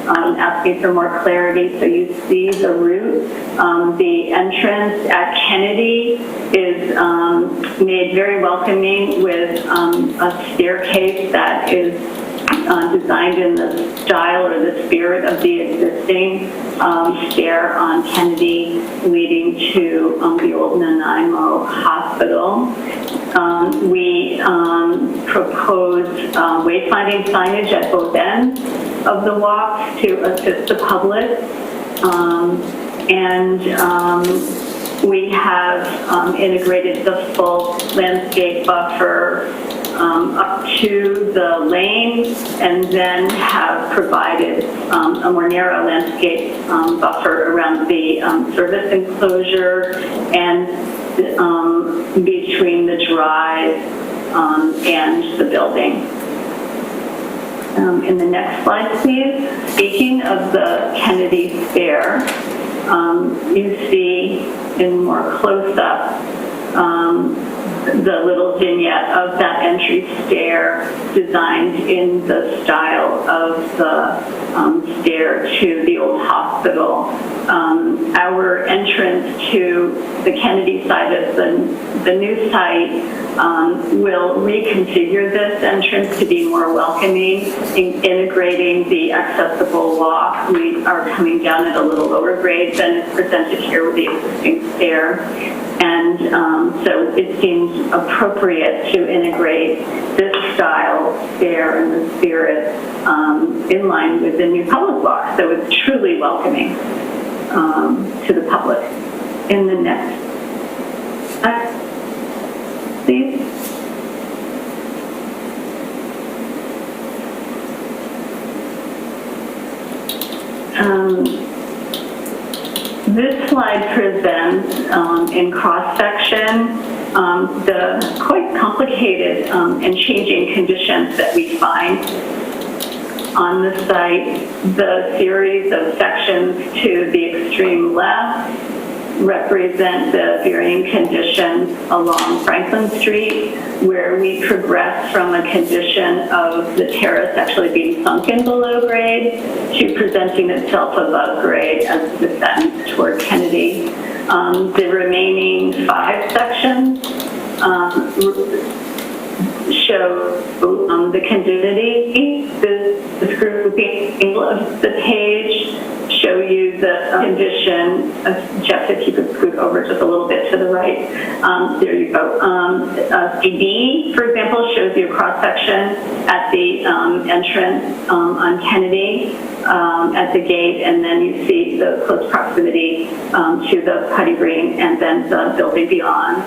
asking for more clarity. So you see the route. The entrance at Kennedy is made very welcoming with a staircase that is designed in the style or the spirit of the existing stair on Kennedy leading to the old Nanaimo Hospital. We propose wayfinding signage at both ends of the walk to assist the public. We have integrated the full landscape buffer up to the lane, and then have provided a more narrow landscape buffer around the service enclosure and between the drive and the building. In the next slide, please. Speaking of the Kennedy Fair, you see in more close-up the little vignette of that entry stair designed in the style of the stair to the old hospital. Our entrance to the Kennedy side of the new site will reconfigure this entrance to be more welcoming, integrating the accessible walk. We are coming down at a little lower grade than is presented here with the existing stair. And so it seems appropriate to integrate this style stair and the spirit in line with the new public walk. So it's truly welcoming to the public. In the next slide, please. This slide presents in cross-section the quite complicated and changing conditions that we find on the site. The series of sections to the extreme left represent the varying conditions along Franklin Street, where we progress from a condition of the terrace actually being sunken below grade to presenting itself above grade as it descends toward Kennedy. The remaining 5 sections show the conditionality. This grouping of the page show you the condition. Jeff, if you could scoot over just a little bit to the right. There you go. CD, for example, shows you a cross-section at the entrance on Kennedy at the gate, and then you see the close proximity to the putty green and then the building beyond.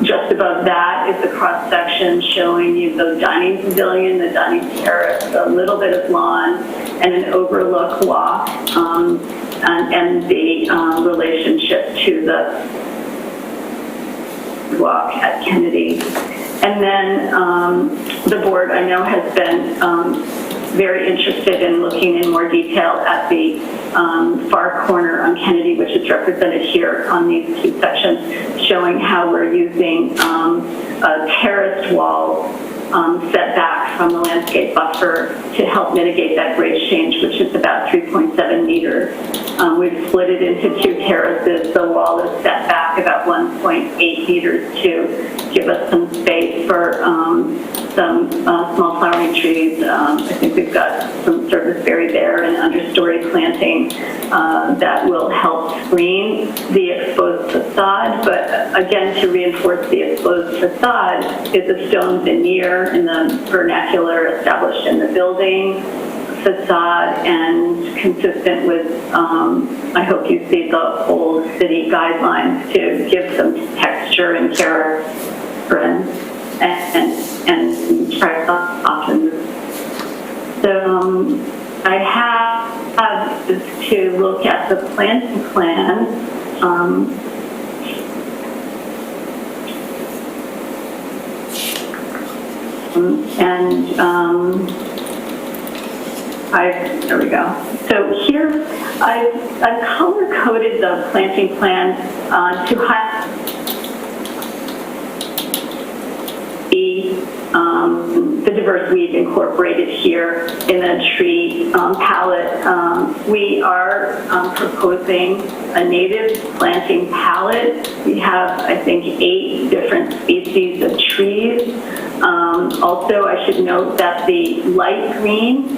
Just above that is the cross-section showing you the dining pavilion, the dining terrace, a little bit of lawn, and an overlook walk, and the relationship to the walk at Kennedy. And then the board, I know, has been very interested in looking in more detail at the far corner on Kennedy, which is represented here on these 2 sections, showing how we're using a terraced wall setback from the landscape buffer to help mitigate that grade change, which is about 3.7 meters. We've split it into 2 terraces. The wall is set back about 1.8 meters to give us some space for some small flowering trees. I think we've got some serviceberry there and understory planting that will help screen the exposed facade. But again, to reinforce the exposed facade is a stone veneer in the vernacular established in the building facade and consistent with, I hope you see the old city guidelines to give some texture and character and try to soften. So I have to look at the planting plan. There we go. So here, I've color-coded the planting plan to highlight the diverse weeds incorporated here in the tree palette. We are proposing a native planting palette. We have, I think, 8 different species of trees. Also, I should note that the light green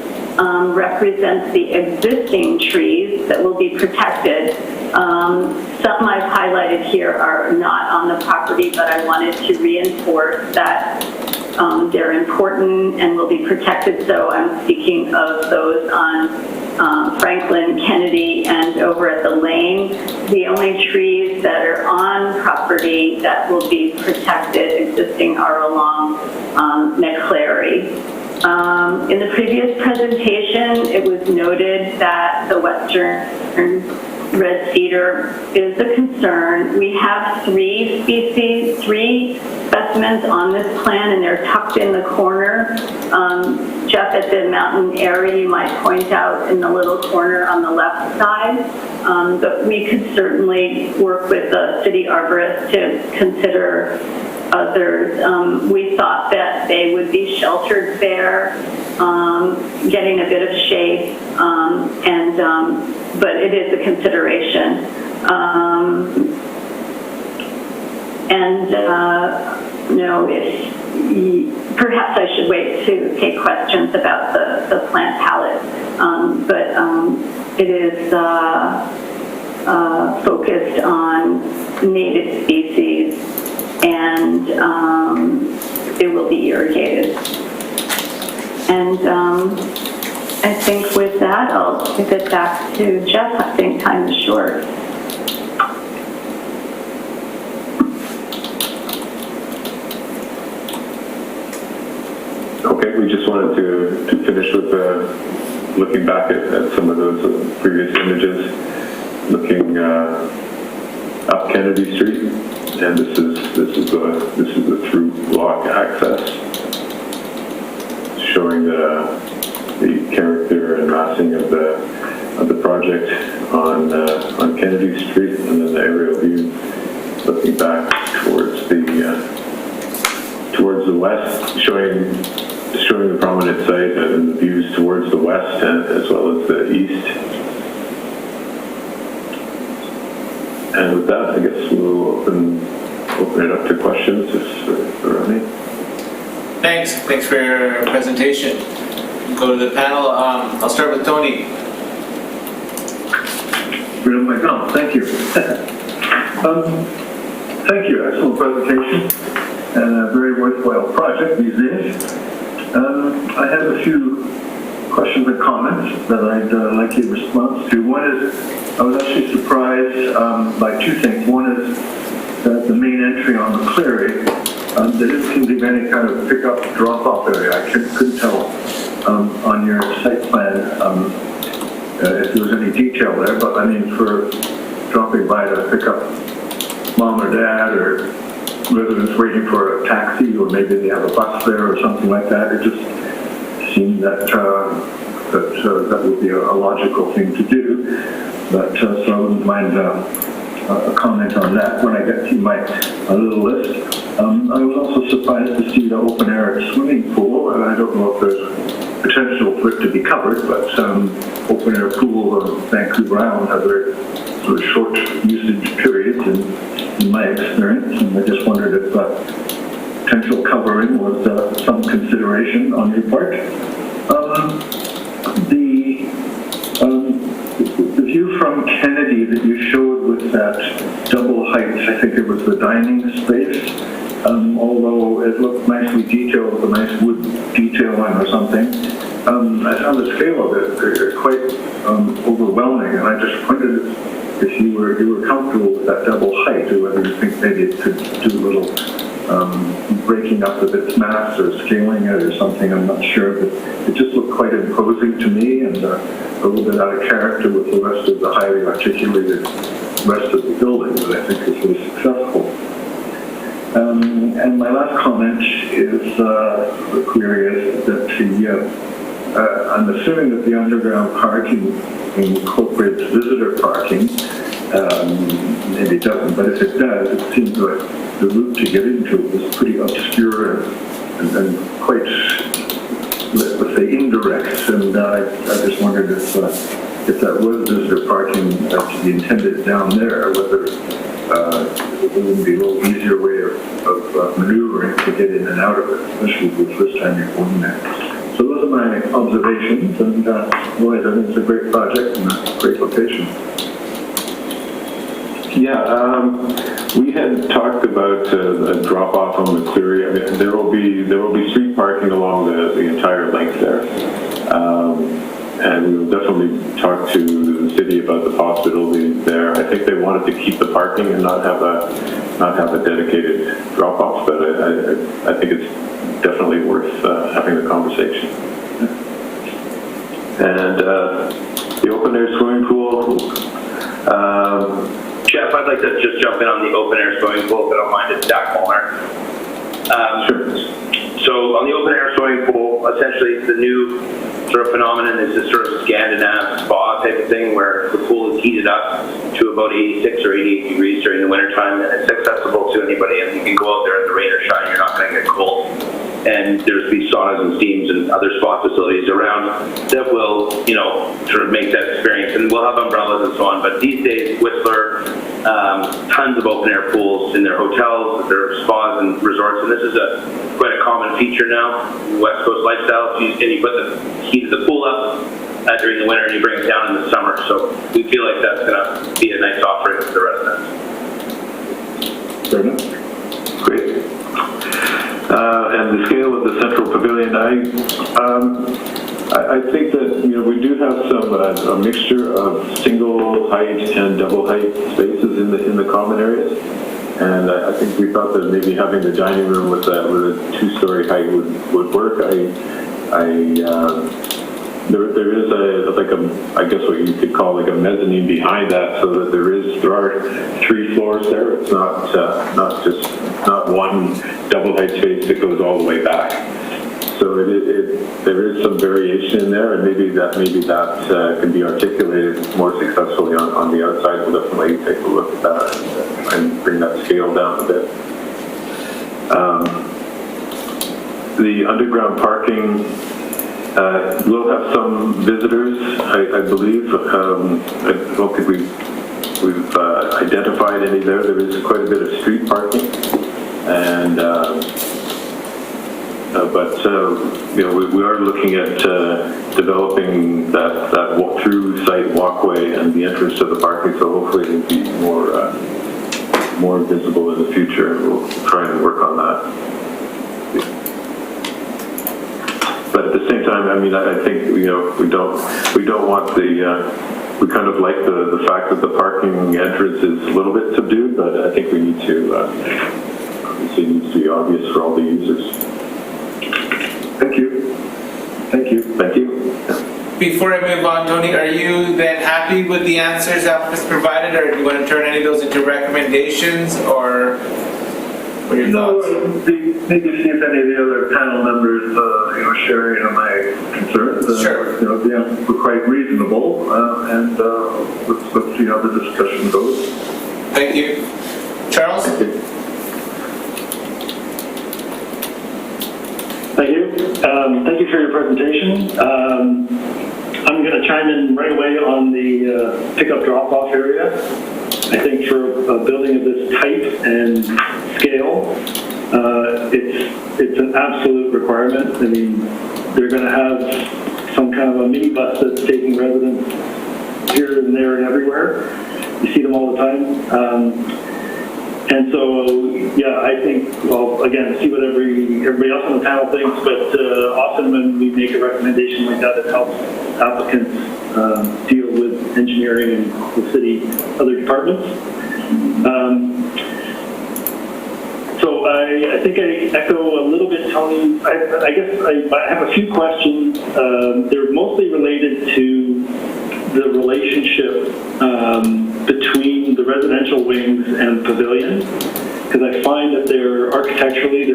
represents the existing trees that will be protected. Some I've highlighted here are not on the property, but I wanted to reinforce that they're important and will be protected. So I'm speaking of those on Franklin, Kennedy, and over at the lane. The only trees that are on property that will be protected existing are along McClary. In the previous presentation, it was noted that the western red cedar is a concern. We have 3 specimens on this plan, and they're tucked in the corner. Jeff, at the mountain area, you might point out in the little corner on the left side. But we could certainly work with the city arborist to consider others. We thought that they would be sheltered there, getting a bit of shade, but it is a consideration. Perhaps I should wait to take questions about the plant palette, but it is focused on native species, and it will be irrigated. And I think with that, I'll give it back to Jeff. I think time is short. Okay, we just wanted to finish with looking back at some of those previous images, looking up Kennedy Street, and this is the through block access, showing the character and massing of the project on Kennedy Street, and then the aerial view looking back towards the west, showing the prominent site and the views towards the west as well as the east. And with that, I guess we'll open it up to questions if there are any. Thanks for your presentation. Go to the panel. I'll start with Tony. Thank you. Thank you. Excellent presentation and a very worthwhile project these days. I have a few questions and comments that I'd like your response to. One is, I was actually surprised by 2 things. One is that the main entry on McClary, there didn't seem to be any kind of pickup drop-off area. I couldn't tell on your site plan if there was any detail there, but I mean, for dropping by to pick up mom or dad or residents waiting for a taxi, or maybe they have a bus there or something like that, it just seemed that that would be a logical thing to do. But so I wouldn't mind a comment on that when I get to my little list. I was also surprised to see the open-air swimming pool, and I don't know if there's potential for it to be covered, but open-air pool on Vancouver Island have very sort of short usage periods in my experience, and I just wondered if potential covering was some consideration on your part. The view from Kennedy that you showed with that double height, I think it was the dining space, although it looked nicely detailed with a nice wood detailing or something, I found the scale of it quite overwhelming, and I just wondered if you were comfortable with that double height, or whether you think maybe it could do a little breaking up of its mass or scaling it or something. I'm not sure, but it just looked quite imposing to me, and a little bit out of character with the rest of the highly articulated rest of the building that I think is really successful. And my last comment is the query is that I'm assuming that the underground parking incorporates visitor parking. Maybe it doesn't, but if it does, it seems like the route to get into it was pretty obscure and quite, let's say, indirect. And I just wondered if that was visitor parking to be intended down there, whether it wouldn't be a little easier way of maneuvering to get in and out of it, especially the first time you're going there. So those are my observations, and boy, I think it's a great project and a great location. Yeah, we had talked about a drop off on the Cleary. I mean, there will be street parking along the entire length there, and we will definitely talk to the city about the possibility there. I think they wanted to keep the parking and not have a dedicated drop off, but I think it's definitely worth having the conversation. And the open air swimming pool. Jeff, I'd like to just jump in on the open air swimming pool, if I don't mind. It's Dak Molnar. So on the open air swimming pool, essentially the new sort of phenomenon is this sort of Scandinavian spa type of thing where the pool is heated up to about 86 or 88 degrees during the wintertime, and it's accessible to anybody, and you can go out there in the rain or shine, you're not going to get cold. And there's these saunas and steams and other spa facilities around that will, sort of make that experience. And we'll have umbrellas and so on. But these days, Whistler, tons of open air pools in their hotels, their spas and resorts. And this is quite a common feature now, West Coast lifestyle. And you put the heat of the pool up during the winter and you bring it down in the summer. So we feel like that's going to be a nice offering for the residents. Fair enough. Great. And the scale of the central pavilion, I think that we do have some a mixture of single height and double height spaces in the common areas, and I think we thought that maybe having the dining room with a 2-story height would work. There is I guess what you could call like a mezzanine behind that, so that there are 3 floors there. It's not one double height space that goes all the way back. So there is some variation in there, and maybe that can be articulated more successfully on the outside. We'll definitely take a look at that and bring that scale down a bit. The underground parking. We'll have some visitors, I believe. I don't think we've identified any there. There is quite a bit of street parking, and we are looking at developing that walk-through site walkway and the entrance to the parking. So hopefully it'll be more visible in the future. We'll try and work on that. But at the same time, I mean, I think we don't want we kind of like the fact that the parking entrance is a little bit subdued, but I think we need to obviously it needs to be obvious for all the users. Thank you. Thank you. Thank you. Before I move on, Tony, are you then happy with the answers that was provided, or do you want to turn any of those into recommendations, or what are your thoughts? Maybe see if any of the other panel members, share my concerns. Sure. We're quite reasonable, and let's see how the discussion goes. Thank you. Charles? Thank you. Thank you for your presentation. I'm going to chime in right away on the pickup drop-off area. I think for a building of this type and scale, it's an absolute requirement. I mean, they're going to have some kind of a minibus that's taking residents here and there and everywhere. You see them all the time. And so, yeah, I think, well, again, see what everybody else on the panel thinks, but often when we make a recommendation like that, it helps applicants deal with engineering and the city, other departments. So I think I echo a little bit, Tony. I guess I have a few questions. They're mostly related to the relationship between the residential wings and pavilion, because I find that they're architecturally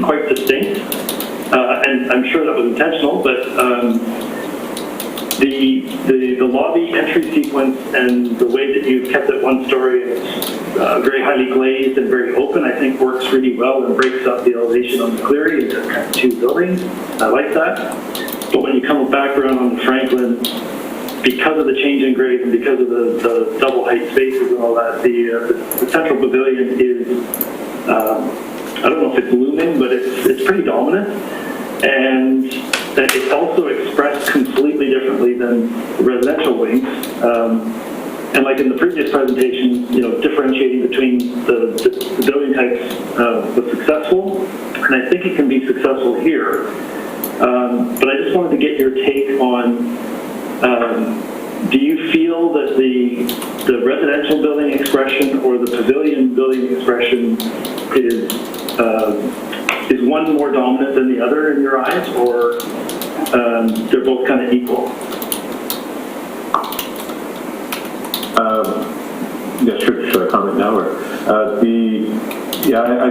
quite distinct. and I'm sure that was intentional, but the lobby entry sequence and the way that you've kept it one story, it's very highly glazed and very open, I think works really well and breaks up the elevation on the Cleary into kind of two buildings. I like that. But when you come back around on the Franklin, because of the change in grade and because of the double height spaces and all that, the central pavilion is, I don't know if it's looming, but it's pretty dominant. And it's also expressed completely differently than the residential wings. And like in the previous presentation, differentiating between the building types was successful, and I think it can be successful here. But I just wanted to get your take on, do you feel that the residential building expression or the pavilion building expression is one more dominant than the other in your eyes, or they're both kind of equal? Yeah, sure. Should I comment now? Or, I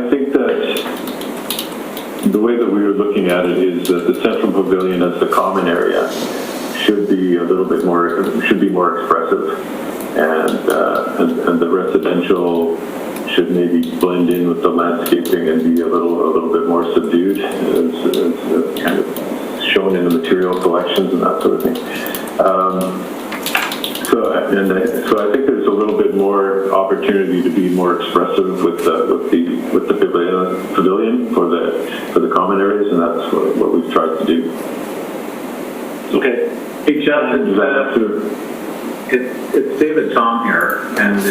think that the way that we were looking at it is that the central pavilion as the common area should be a little bit more, should be more expressive, and the residential should maybe blend in with the landscaping and be a little bit more subdued, as kind of shown in the material collections and that sort of thing. So I think there's a little bit more opportunity to be more expressive with the pavilion for the common areas, and that's what we've tried to do. Okay. Hey, Justin, it's David Tom here, and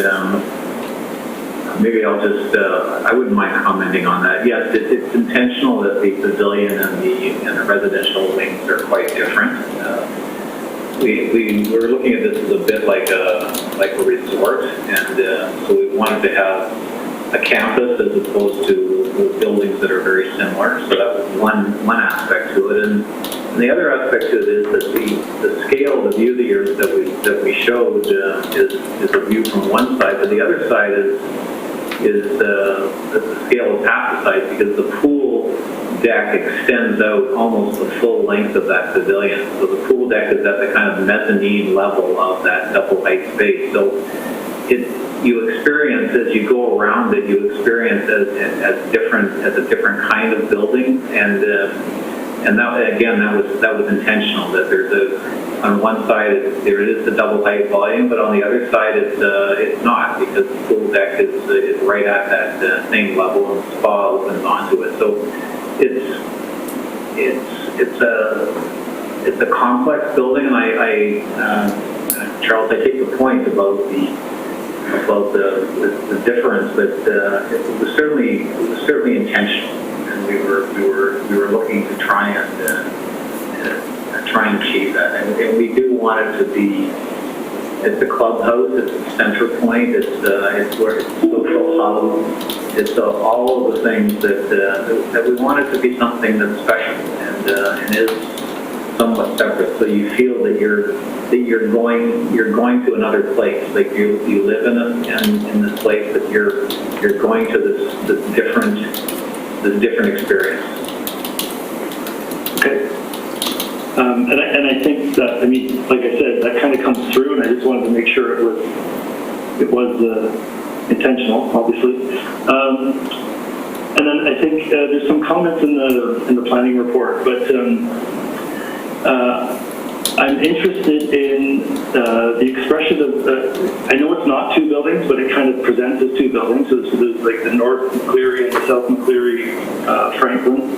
maybe I'll just, I wouldn't mind commenting on that. Yes, it's intentional that the pavilion and the residential wings are quite different. We were looking at this as a bit like a resort, and so we wanted to have a campus as opposed to buildings that are very similar. So that was one aspect to it, and the other aspect to it is that the scale, the view that we showed is a view from one side, but the other side is the scale is half the size, because the pool deck extends out almost the full length of that pavilion. So the pool deck is at the kind of mezzanine level of that double height space. So you experience, as you go around it, you experience as a different kind of building, and that, again, that was intentional. That there's on one side there is the double height volume, but on the other side it's not, because the pool deck is right at that same level, and the spa opens onto it. So it's a complex building, and Charles, I take the point about the difference, but it was certainly intentional, and we were looking to try and achieve that, and we do want it to be. It's the clubhouse, it's the center point, it's where it's social hub, it's all of the things that we want it to be something that's special and is somewhat separate. So you feel that you're going to another place, like you live in this place, but you're going to this different experience. Okay. And I think that, like I said, that kind of comes through, and I just wanted to make sure it was intentional, obviously. And then I think there's some comments in the planning report, but I'm interested in the expression of, I know it's not two buildings, but it kind of presents as two buildings. So there's like the North McCleary and the South McCleary Franklin.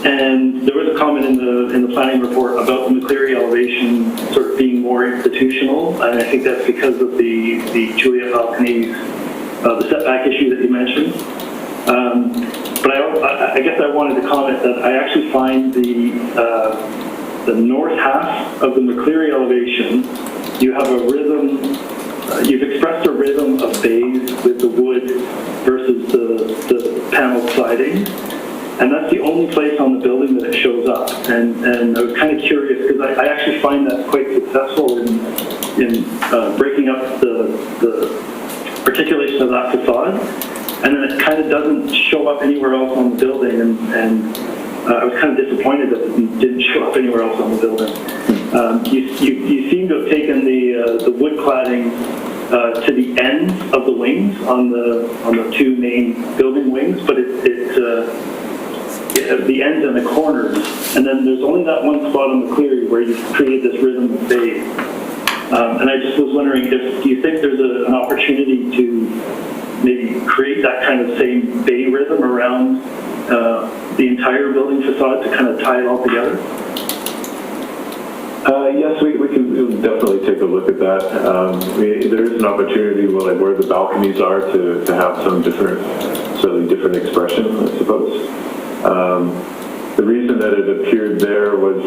And there was a comment in the planning report about the McCleary elevation sort of being more institutional, and I think that's because of the Juliet balconies, the setback issue that you mentioned. But I guess I wanted to comment that I actually find the north half of the McCleary elevation, you have a rhythm, you've expressed a rhythm of bays with the wood versus the paneled siding. And that's the only place on the building that it shows up. And I was kind of curious, because I actually find that quite successful in breaking up the articulation of that facade. and then it kind of doesn't show up anywhere else on the building, and I was kind of disappointed that it didn't show up anywhere else on the building. You seem to have taken the wood cladding to the ends of the wings on the two main building wings, but the ends and the corners, and then there's only that one spot on the cleary where you've created this rhythm of bay. And I just was wondering, do you think there's an opportunity to maybe create that kind of same bay rhythm around the entire building facade to kind of tie it all together? Yes, we can definitely take a look at that. There is an opportunity where the balconies are to have some slightly different expression, I suppose. The reason that it appeared there was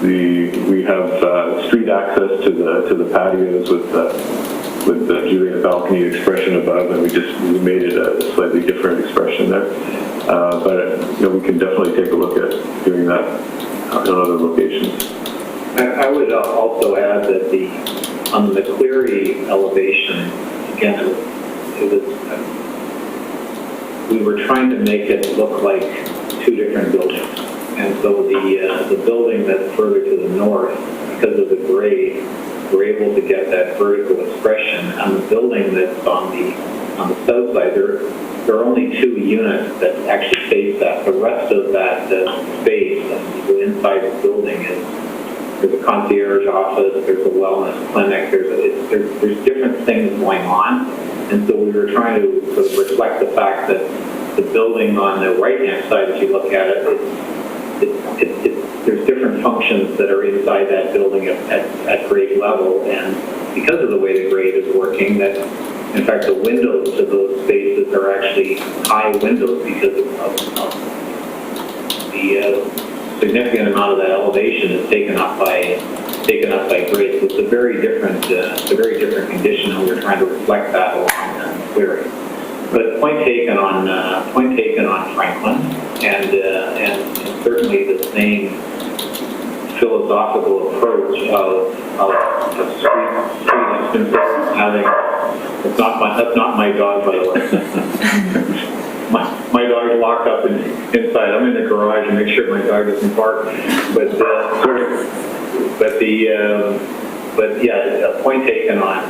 we have street access to the patios with the Juliet balcony expression above, and we made it a slightly different expression there. But we can definitely take a look at doing that in other locations. I would also add that on the Cleary elevation, again, we were trying to make it look like two different buildings. And so the building that's further to the north, because of the grade, we're able to get that vertical expression. And the building that's on the south side, there are only two units that actually face that. The rest of that space, the inside the building there's a concierge office, there's a wellness clinic, there's different things going on. And so we were trying to sort of reflect the fact that the building on the right-hand side, if you look at it, there's different functions that are inside that building at grade level. And because of the way the grade is working, that in fact the windows to those spaces are actually high windows because of the significant amount of that elevation is taken up by grade. So it's a very different condition, and we're trying to reflect that along the clearing. But point taken on Franklin, and certainly the same philosophical approach of street having. That's not my dog, by the way. My dog is locked up inside. I'm in the garage and make sure my dog doesn't bark. But a point taken on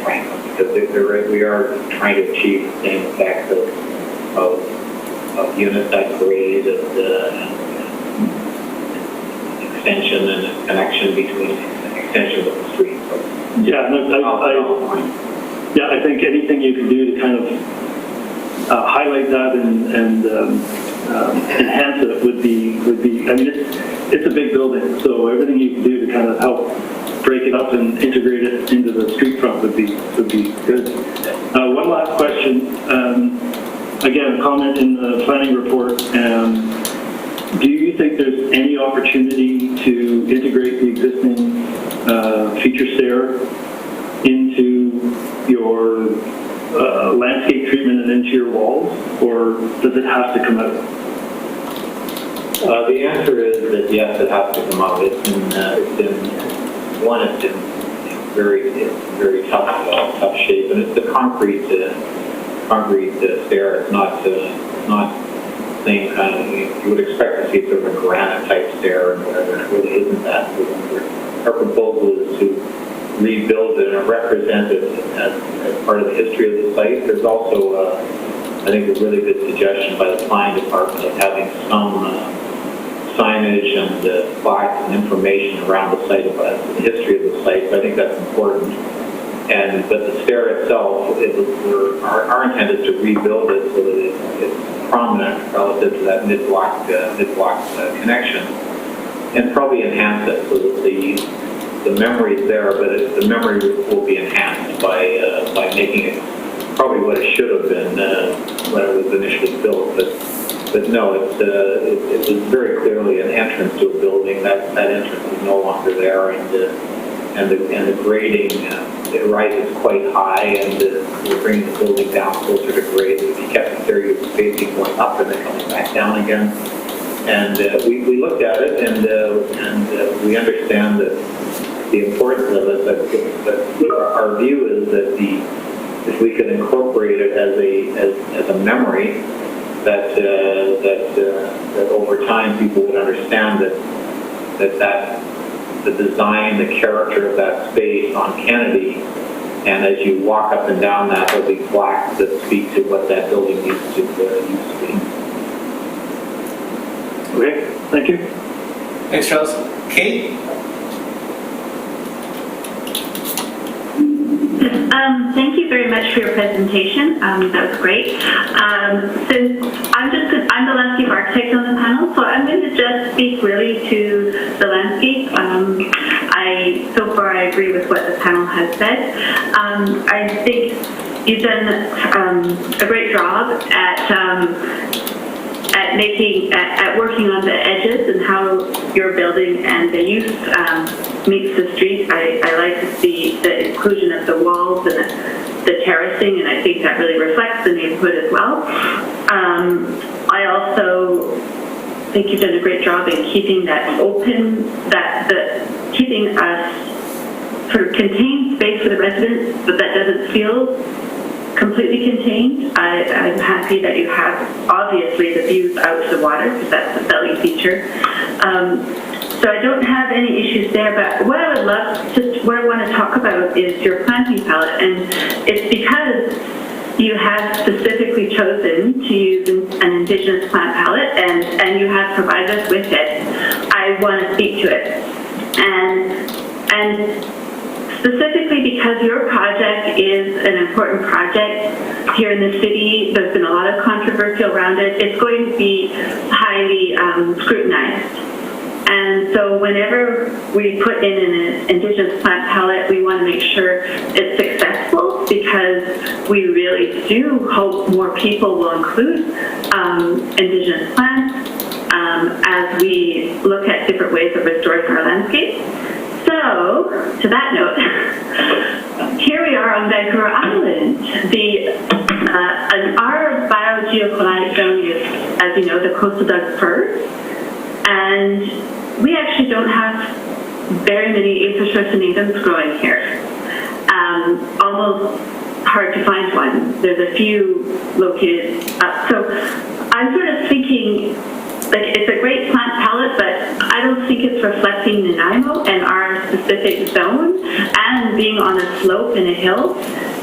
Franklin, because we are trying to achieve the same effect of unit type grade and extension and connection between extensions of the street. So, I think anything you can do to kind of highlight that and enhance it would be. I mean, it's a big building, so everything you can do to kind of help break it up and integrate it into the street front would be good. One last question. Again, a comment in the planning report. Do you think there's any opportunity to integrate the existing feature stair into your landscape treatment and into your walls, or does it have to come out? The answer is that yes, it has to come out. It's been very tough shape, and it's the concrete stair. It's not the same kind of. You would expect to see sort of a granite type stair, and whatever. It really isn't that. Our proposal is to rebuild it and represent it as part of the history of the site. There's also, I think, a really good suggestion by the planning department of having some signage and plaques and information around the site about the history of the site. So I think that's important. But the stair itself, our intent is to rebuild it so that it's prominent relative to that mid-block connection, and probably enhance it so that the memory is there, but the memory will be enhanced by making it probably what it should have been when it was initially built. But no, it was very clearly an entrance to a building. That entrance is no longer there, and the grading it rises quite high, and we're bringing the building down closer to grade. If you kept it there, you'd basically going up and then coming back down again. And we looked at it, and we understand that the importance of it. That our view is that if we could incorporate it as a memory, that over time people would understand that the design, the character of that space on Kennedy, and as you walk up and down that, there'll be plaques that speak to what that building used to be. Okay, thank you. Thanks, Charles. Kate? Thank you very much for your presentation. That was great. Since I'm the landscape architect on the panel, so I'm going to just speak really to the landscape. So far I agree with what the panel has said. I think you've done a great job at working on the edges and how your building and the use meets the street. I like the inclusion of the walls and the terracing, and I think that really reflects the neighborhood as well. I also think you've done a great job in keeping that open, keeping us sort of contained space for the residents, but that doesn't feel completely contained. I'm happy that you have, obviously, the views out to the water, because that's a selling feature. So I don't have any issues there, but what I would love, just what I want to talk about is your planting palette, and it's because you have specifically chosen to use an Indigenous plant palette, and you have provided us with it. I want to speak to it. And specifically because your project is an important project here in the city, there's been a lot of controversy around it. It's going to be highly scrutinized. And so whenever we put in an Indigenous plant palette, we want to make sure it's successful, because we really do hope more people will include Indigenous plants as we look at different ways of restoring our landscape. So, to that note, here we are on Vancouver Island. Our biogeoclimatic zone is, as you know, the coastal Doug fir, and we actually don't have very many infrastructure natives growing here. Almost hard to find one. There's a few located up. So I'm sort of thinking, like, it's a great plant palette, but I don't think it's reflecting Nanaimo and our specific zone, and being on a slope in a hill.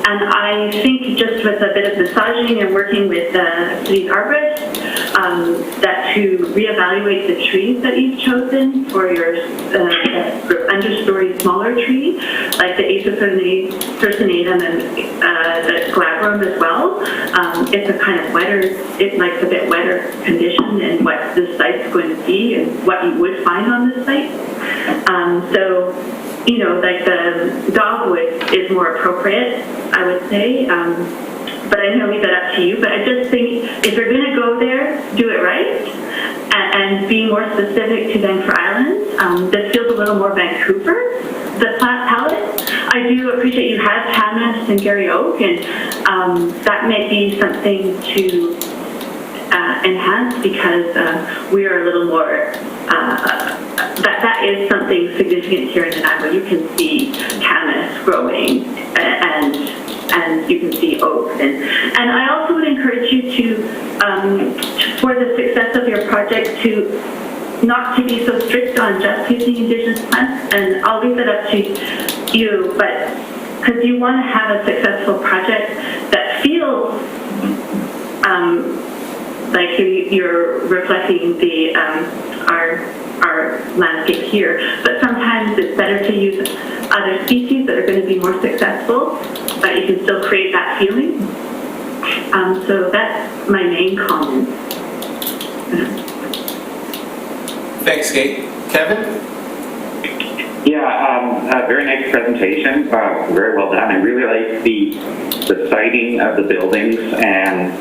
And I think just with a bit of massaging and working with the city's arborist, that to reevaluate the trees that you've chosen for your understory smaller tree, like the Acercinatum and the glabrum as well. It's a kind of wetter, it likes a bit wetter condition and what the site's going to be and what you would find on this site. So, you know, like the dogwood is more appropriate, I would say. But I know leave that up to you. But I just think if you're going to go there, do it right and be more specific to Vancouver Island. This feels a little more Vancouver, the plant palette. I do appreciate you have Tamas and Gary Oak, and that may be something to enhance, because we are a little more, that is something significant here in Nanaimo. You can see Tamas growing, and you can see oak. And I also would encourage you to, for the success of your project, to not to be so strict on just using Indigenous plants, and I'll leave that up to you, but because you want to have a successful project that feels like you're reflecting the our landscape here, but sometimes it's better to use other species that are going to be more successful, but you can still create that feeling. So that's my main comment. Thanks, Kate. Kevin? Yeah, very nice presentation. Very well done. I really like the siting of the buildings and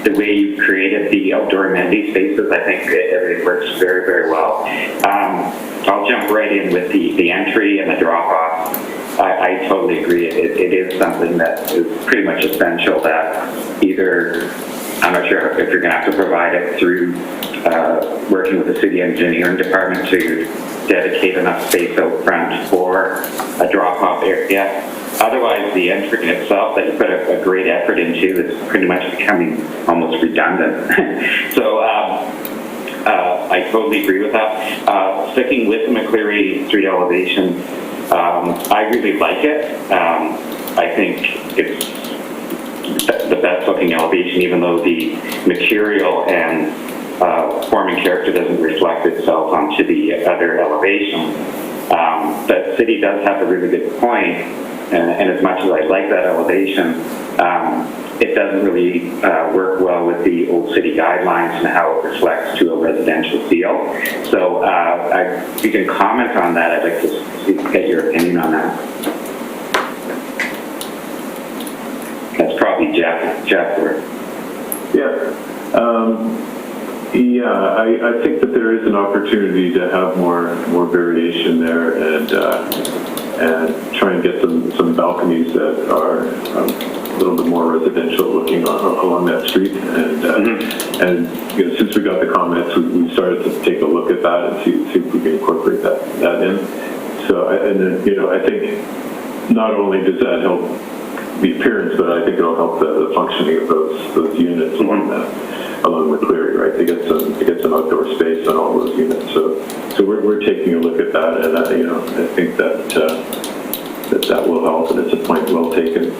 the way you've created the outdoor amenity spaces. I think it works very, very well. I'll jump right in with the entry and the drop-off. I totally agree. It is something that is pretty much essential, that either, I'm not sure if you're going to have to provide it through working with the city engineering department to dedicate enough space out front for a drop-off area, Otherwise, the entry in itself that you put a great effort into is pretty much becoming almost redundant. So I totally agree with that. Sticking with the McCleary Street elevation, I really like it. I think it's the best looking elevation, even though the material and form and character doesn't reflect itself onto the other elevation. The city does have a really good point, and as much as I like that elevation, it doesn't really work well with the old city guidelines and how it reflects to a residential feel. So if you can comment on that, I'd like to get your opinion on that. That's probably Jeff or... Yeah. I think that there is an opportunity to have more variation there and try and get some balconies that are a little bit more residential looking along that street. And since we got the comments, we started to take a look at that and see if we can incorporate that in. So, I think not only does that help the appearance, but I think it'll help the functioning of those units along McCleary, right? To get some outdoor space on all those units. So we're taking a look at that, and I think that will help, and it's a point well taken.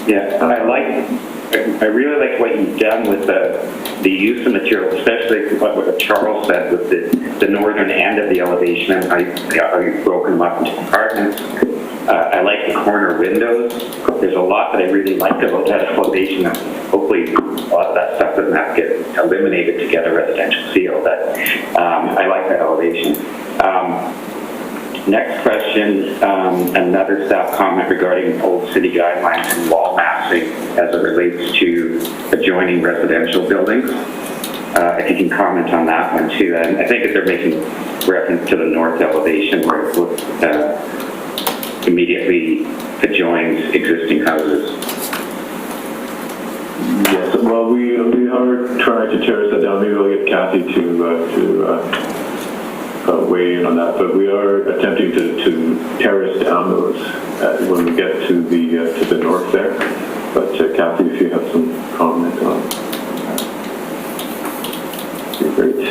Yeah, I really like what you've done with the use of material, especially what Charles said with the northern end of the elevation and how you've broken them up into compartments. I like the corner windows. There's a lot that I really like about that elevation, and hopefully a lot of that stuff doesn't have to get eliminated to get a residential feel. But I like that elevation. Next question, another staff comment regarding old city guidelines and wall massing as it relates to adjoining residential buildings. If you can comment on that one too. And I think that they're making reference to the north elevation where it immediately adjoins existing houses. Yes, well, we are trying to terrace that down. Maybe we'll get Kathy to weigh in on that, but we are attempting to terrace down those when we get to the north there. But Kathy, if you have some comment on that, be great.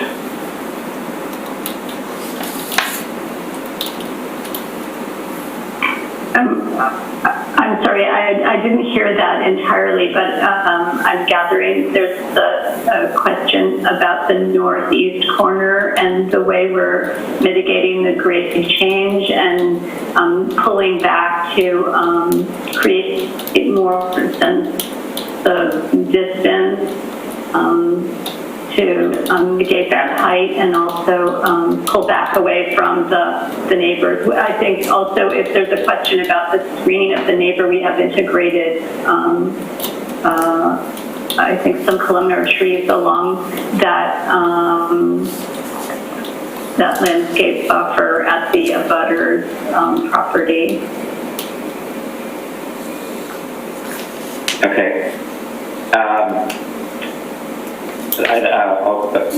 I'm sorry, I didn't hear that entirely, but I'm gathering there's a question about the northeast corner and the way we're mitigating the grade change and pulling back to create more than the distance to negate that height and also pull back away from the neighbors. I think also if there's a question about the screening of the neighbor, we have integrated I think some columnar trees along that that landscape buffer at the abutter's property. Okay.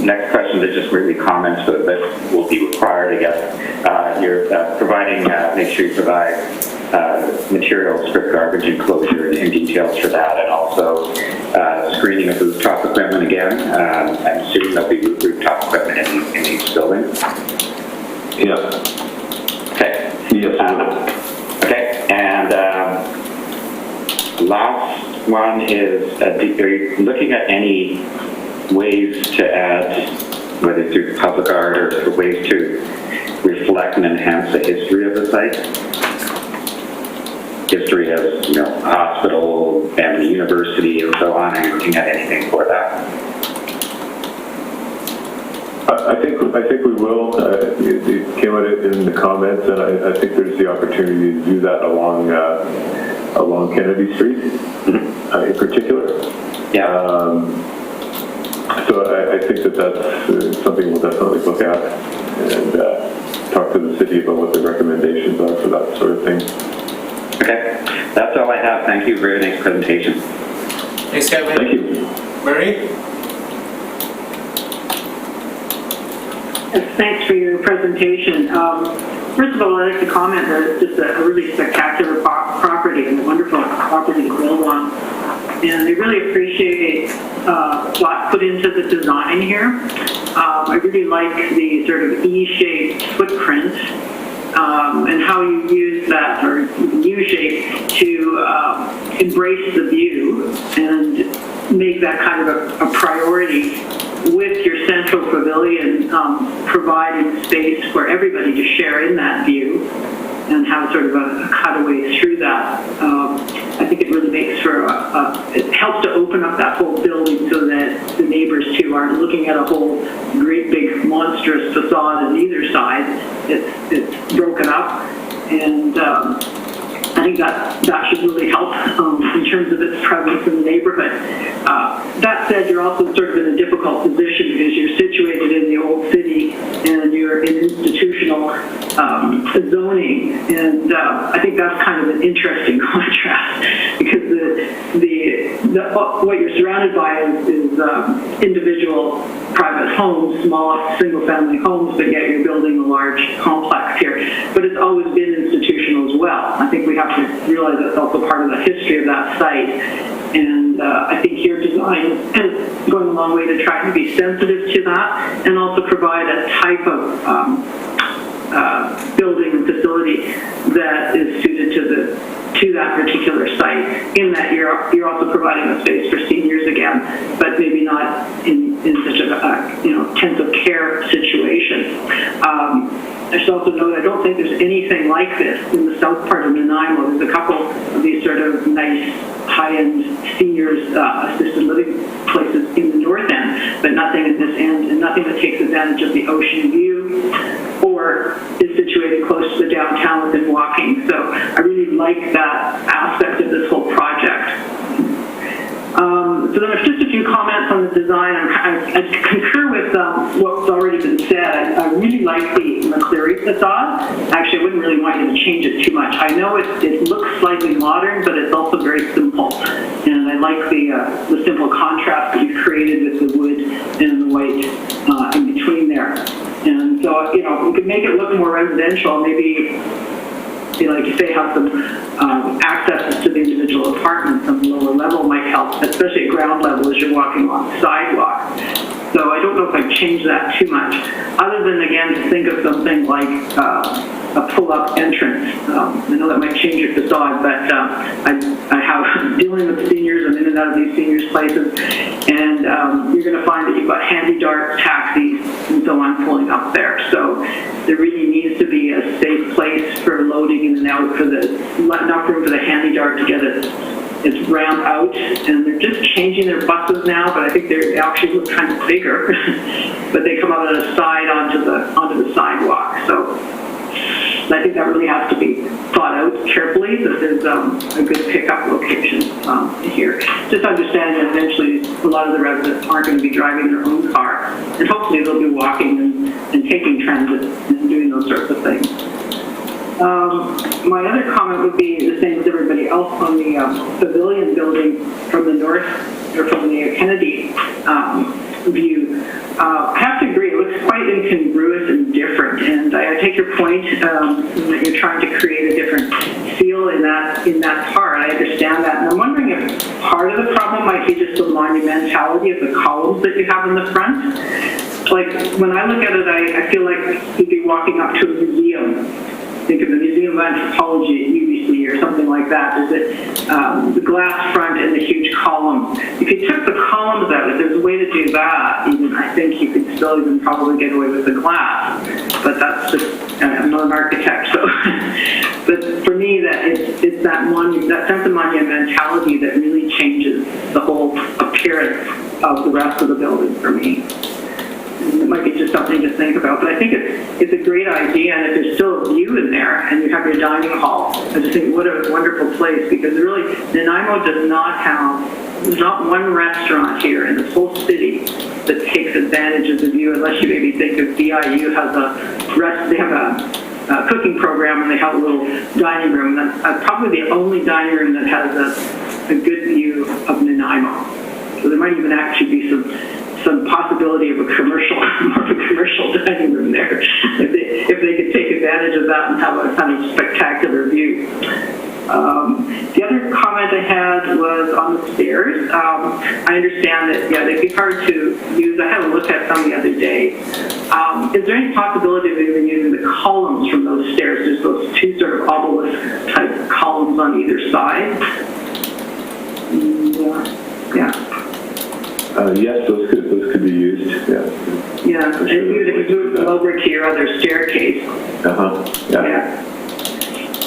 Next question is just really comments that will be required, I guess. You're providing, make sure you provide material strip garbage enclosure and details for that, and also screening of rooftop equipment again. I'm assuming there'll be rooftop equipment in each building. Yeah. Okay. Yes. Okay, and last one is, are you looking at any ways to add, whether through public art or ways to reflect and enhance the history of the site? History of, hospital and the university and so on. Are you looking at anything for that? I think we will. It came out in the comments, and I think there's the opportunity to do that along Kennedy Street, in particular. Yeah. So I think that's something we'll definitely look at and talk to the city about what the recommendations are for that sort of thing. Okay, that's all I have. Thank you for your next presentation. Thanks, Kevin. Thank you. Marie? Thanks for your presentation. First of all, I'd like to comment that it's just a really spectacular property and a wonderful property to build on. And I really appreciate what put into the design here. I really like the sort of E-shaped footprint and how you use that, or U-shape, to embrace the view and make that kind of a priority with your central pavilion, providing space for everybody to share in that view and have sort of a cutaway through that. I think it really makes for it helps to open up that whole building so that the neighbors too aren't looking at a whole great big monstrous facade on either side. It's broken up, and I think that should really help in terms of its presence in the neighborhood. That said, you're also sort of in a difficult position because you're situated in the old city and you're in institutional zoning, and I think that's kind of an interesting contrast because what you're surrounded by is individual private homes, small single-family homes, but yet you're building a large complex here. But it's always been institutional as well. I think we have to realize that's also part of the history of that site. And I think your design is going a long way to try and be sensitive to that and also provide a type of building and facility that is suited to that particular site, in that you're also providing a space for seniors again, but maybe not in such a intensive care situation. I should also note I don't think there's anything like this in the south part of Nanaimo. There's a couple of these sort of nice high-end seniors assisted living places in the north end, but nothing at this end, and nothing that takes advantage of the ocean view or is situated close to the downtown within walking. So I really like that aspect of this whole project. So then there's just a few comments on the design. I concur with what's already been said. I really like the McCleary facade. Actually, I wouldn't really want you to change it too much. I know it looks slightly modern, but it's also very simple. And I like the simple contrast that you've created with the wood and the white in between there. And so, we could make it look more residential, maybe, like you say, have some access to the individual apartments on the lower level might help, especially at ground level as you're walking along the sidewalk. So I don't know if I'd change that too much, other than, again, to think of something like a pull-up entrance. I know that might change your facade, but I have dealing with seniors, I'm in and out of these seniors' places, and you're going to find that you've got handy dart taxis and so on pulling up there. So there really needs to be a safe place for loading in and out, for enough room for the handy dart to get its ramp out, and they're just changing their buses now, but I think they actually look kind of bigger, but they come out on the side onto the sidewalk. So I think that really has to be thought out carefully, that there's a good pickup location here. Just understand that eventually a lot of the residents aren't going to be driving their own car, and hopefully they'll be walking and taking transit and doing those sorts of things. My other comment would be the same as everybody else on the pavilion building from the north, or from the Kennedy view. I have to agree, it looks quite incongruous and different, and I take your point that you're trying to create a different feel in that part. I understand that, and I'm wondering if part of the problem might be just the monumentality of the columns that you have in the front. Like, when I look at it, I feel like you'd be walking up to a museum. Think of the Museum of Anthropology at UBC or something like that. Is it the glass front and the huge column? If you took the columns out, if there's a way to do that, even I think you could still even probably get away with the glass. But that's just, I'm not an architect, so. But for me, that it's that sense of monumentality that really changes the whole appearance of the rest of the building for me. It might be just something to think about, but I think it's a great idea, and if there's still a view in there and you have your dining hall, I just think what a wonderful place, because really Nanaimo does not have, there's not one restaurant here in this whole city that takes advantage of the view, unless you maybe think of BIU has they have a cooking program and they have a little dining room. That's probably the only dining room that has a good view of Nanaimo. So there might even actually be some some possibility of a commercial, more of a commercial dining room there, if they could take advantage of that and have a kind of spectacular view. The other comment I had was on the stairs. I understand that, yeah, they'd be hard to use. I had a look at some the other day. Is there any possibility of even using the columns from those stairs, just those two sort of obelisk type columns on either side? Yeah. Yes, those could be used, yeah. Yeah, and even if you move them over to your other staircase. Yeah.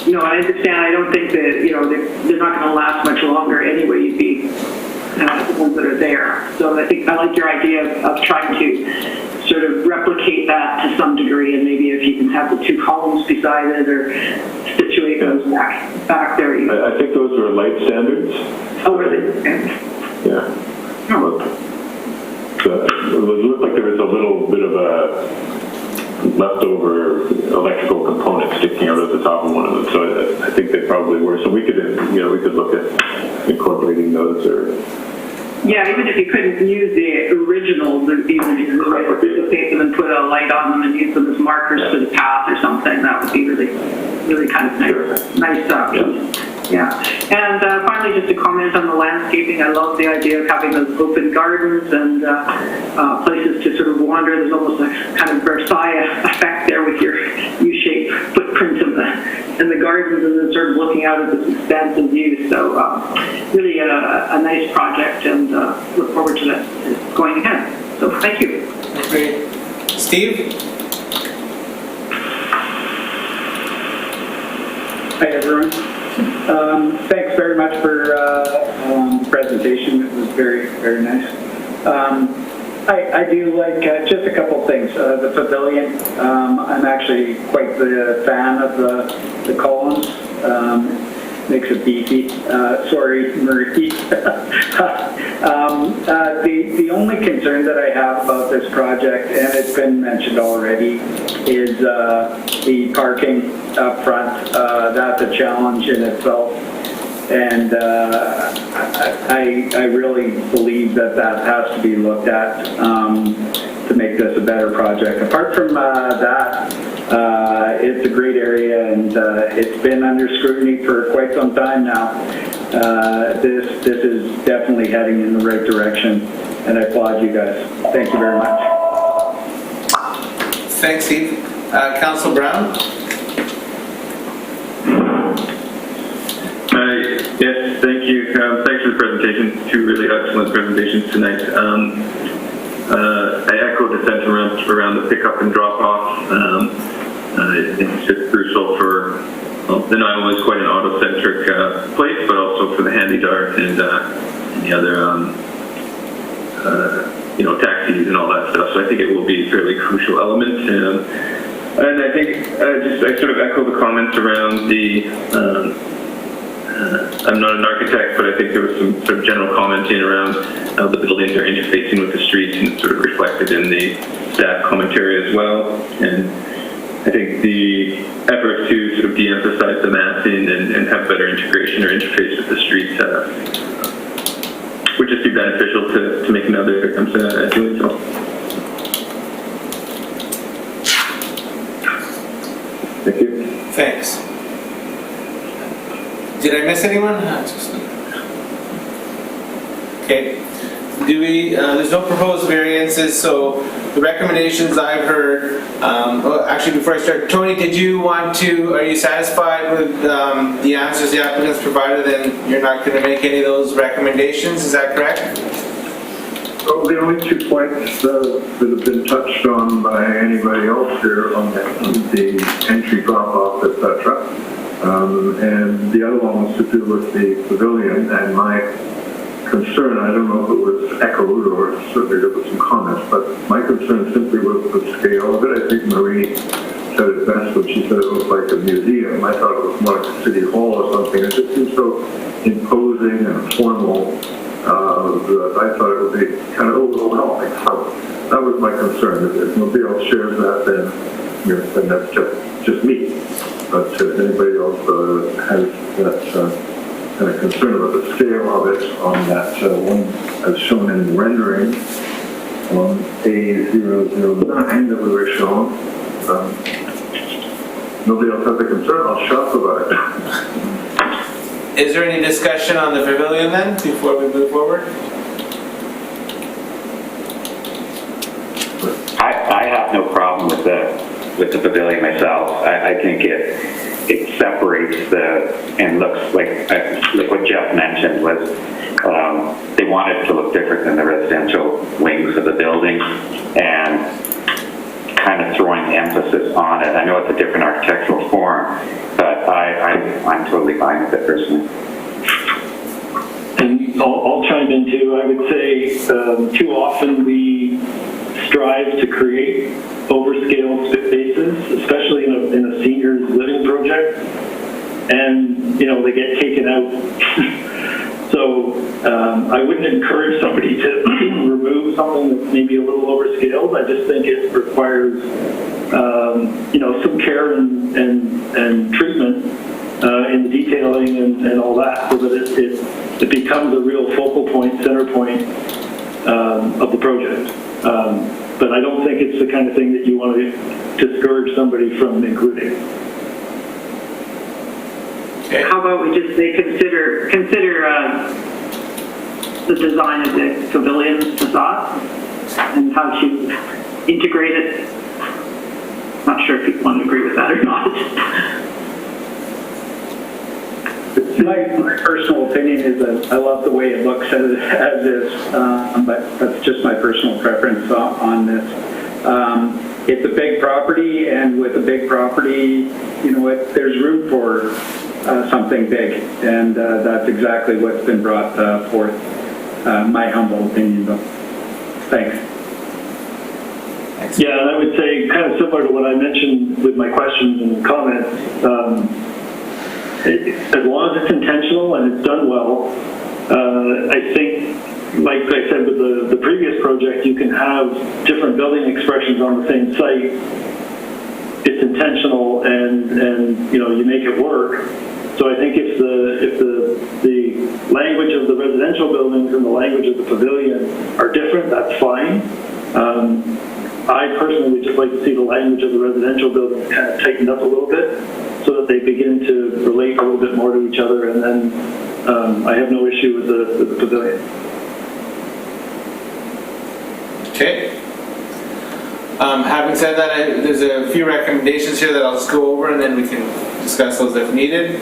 No, I understand. I don't think that, they're not going to last much longer anyway. You'd be the ones that are there. So I think I like your idea of trying to sort of replicate that to some degree, and maybe if you can have the two columns beside it or situate those back there. I think those are light standards. Oh, really? Yeah. So it looked like there was a little bit of a leftover electrical component sticking out at the top of one of them. So I think they probably were. So we could, we could look at incorporating those or. Yeah, even if you couldn't use the originals, even if you duplicate them and put a light on them and use them as markers for the path or something, that would be really kind of nice. Yeah. And finally, just to comment on the landscaping, I love the idea of having those open gardens and places to sort of wander. There's almost a kind of Versailles effect there with your U-shaped footprint in the gardens and then sort of looking out at this expansive view. So really a nice project, and look forward to that going ahead. So thank you. Great. Steve? Hi, everyone. Thanks very much for the presentation. It was very, very nice. I do like just a couple things. The pavilion, I'm actually quite the fan of the columns. Makes it beefy. Sorry, Marie. The only concern that I have about this project, and it's been mentioned already, is the parking up front. That's a challenge in itself. And I really believe that has to be looked at to make this a better project. Apart from that, it's a great area, and it's been under scrutiny for quite some time now. This is definitely heading in the right direction, and I applaud you guys. Thank you very much. Thanks, Steve. Councillor Brown? Yes, thank you. Thanks for the presentation. Two really excellent presentations tonight. I echo the sentiment around the pickup and drop off. It's just crucial for, the Nile is quite an auto-centric place, but also for the handy dart and the other, taxis and all that stuff. So I think it will be a fairly crucial element. And I think I sort of echo the comments around the. I'm not an architect, but I think there was some sort of general commenting around how the buildings are interfacing with the streets, and it's sort of reflected in the staff commentary as well. And I think the effort to sort of de-emphasize the massing and have better integration or interface with the streets would just be beneficial to making other attempts at doing so. Thank you. Thanks. Did I miss anyone? Okay. There's no proposed variances, so the recommendations I've heard, actually before I start, Tony, are you satisfied with the answers the applicants provided, and you're not going to make any of those recommendations, is that correct? Well, the only 2 points that have been touched on by anybody else here on the entry drop-off, etc. And the other one was to do with the pavilion, and my concern, I don't know if it was echoed or certainly there was some comments, but my concern simply was the scale of it. I think Marie said it best when she said it looked like a museum. I thought it was more like a city hall or something. It just seemed so imposing and formal that I thought it would be kind of overwhelming. So that was my concern. If nobody else shares that, then that's just me. But if anybody else has that kind of concern about the scale of it on that one as shown in the rendering, on A009 that we were shown. Nobody else has a concern, I'll shop about it. Is there any discussion on the pavilion then, before we move forward? I have no problem with the pavilion myself. I think it separates and looks like what Jeff mentioned was they wanted it to look different than the residential wings of the building and kind of throwing emphasis on it. I know it's a different architectural form, but I'm totally fine with it personally. And I'll chime in too. I would say too often we strive to create overscale spaces, especially in a seniors living project, and they get taken out. So I wouldn't encourage somebody to remove something that's maybe a little overscaled. I just think it requires some care and treatment in the detailing and all that, so that it becomes a real focal point, center point of the project. But I don't think it's the kind of thing that you want to discourage somebody from including. Okay. How about we just say consider the design of the pavilion facade and how to integrate it. Not sure if people want to agree with that or not. My personal opinion is that I love the way it looks as is, but that's just my personal preference on this. It's a big property, and with a big property, there's room for something big, and that's exactly what's been brought forth. My humble opinion, though. Thanks. Yeah, and I would say kind of similar to what I mentioned with my questions and comments. As long as it's intentional and it's done well, I think, like I said with the previous project, you can have different building expressions on the same site. It's intentional, and you make it work. So I think if the language of the residential buildings and the language of the pavilion are different, that's fine. I personally would just like to see the language of the residential buildings kind of tightened up a little bit, so that they begin to relate a little bit more to each other, and then I have no issue with the pavilion. Okay. Having said that, there's a few recommendations here that I'll just go over, and then we can discuss those if needed.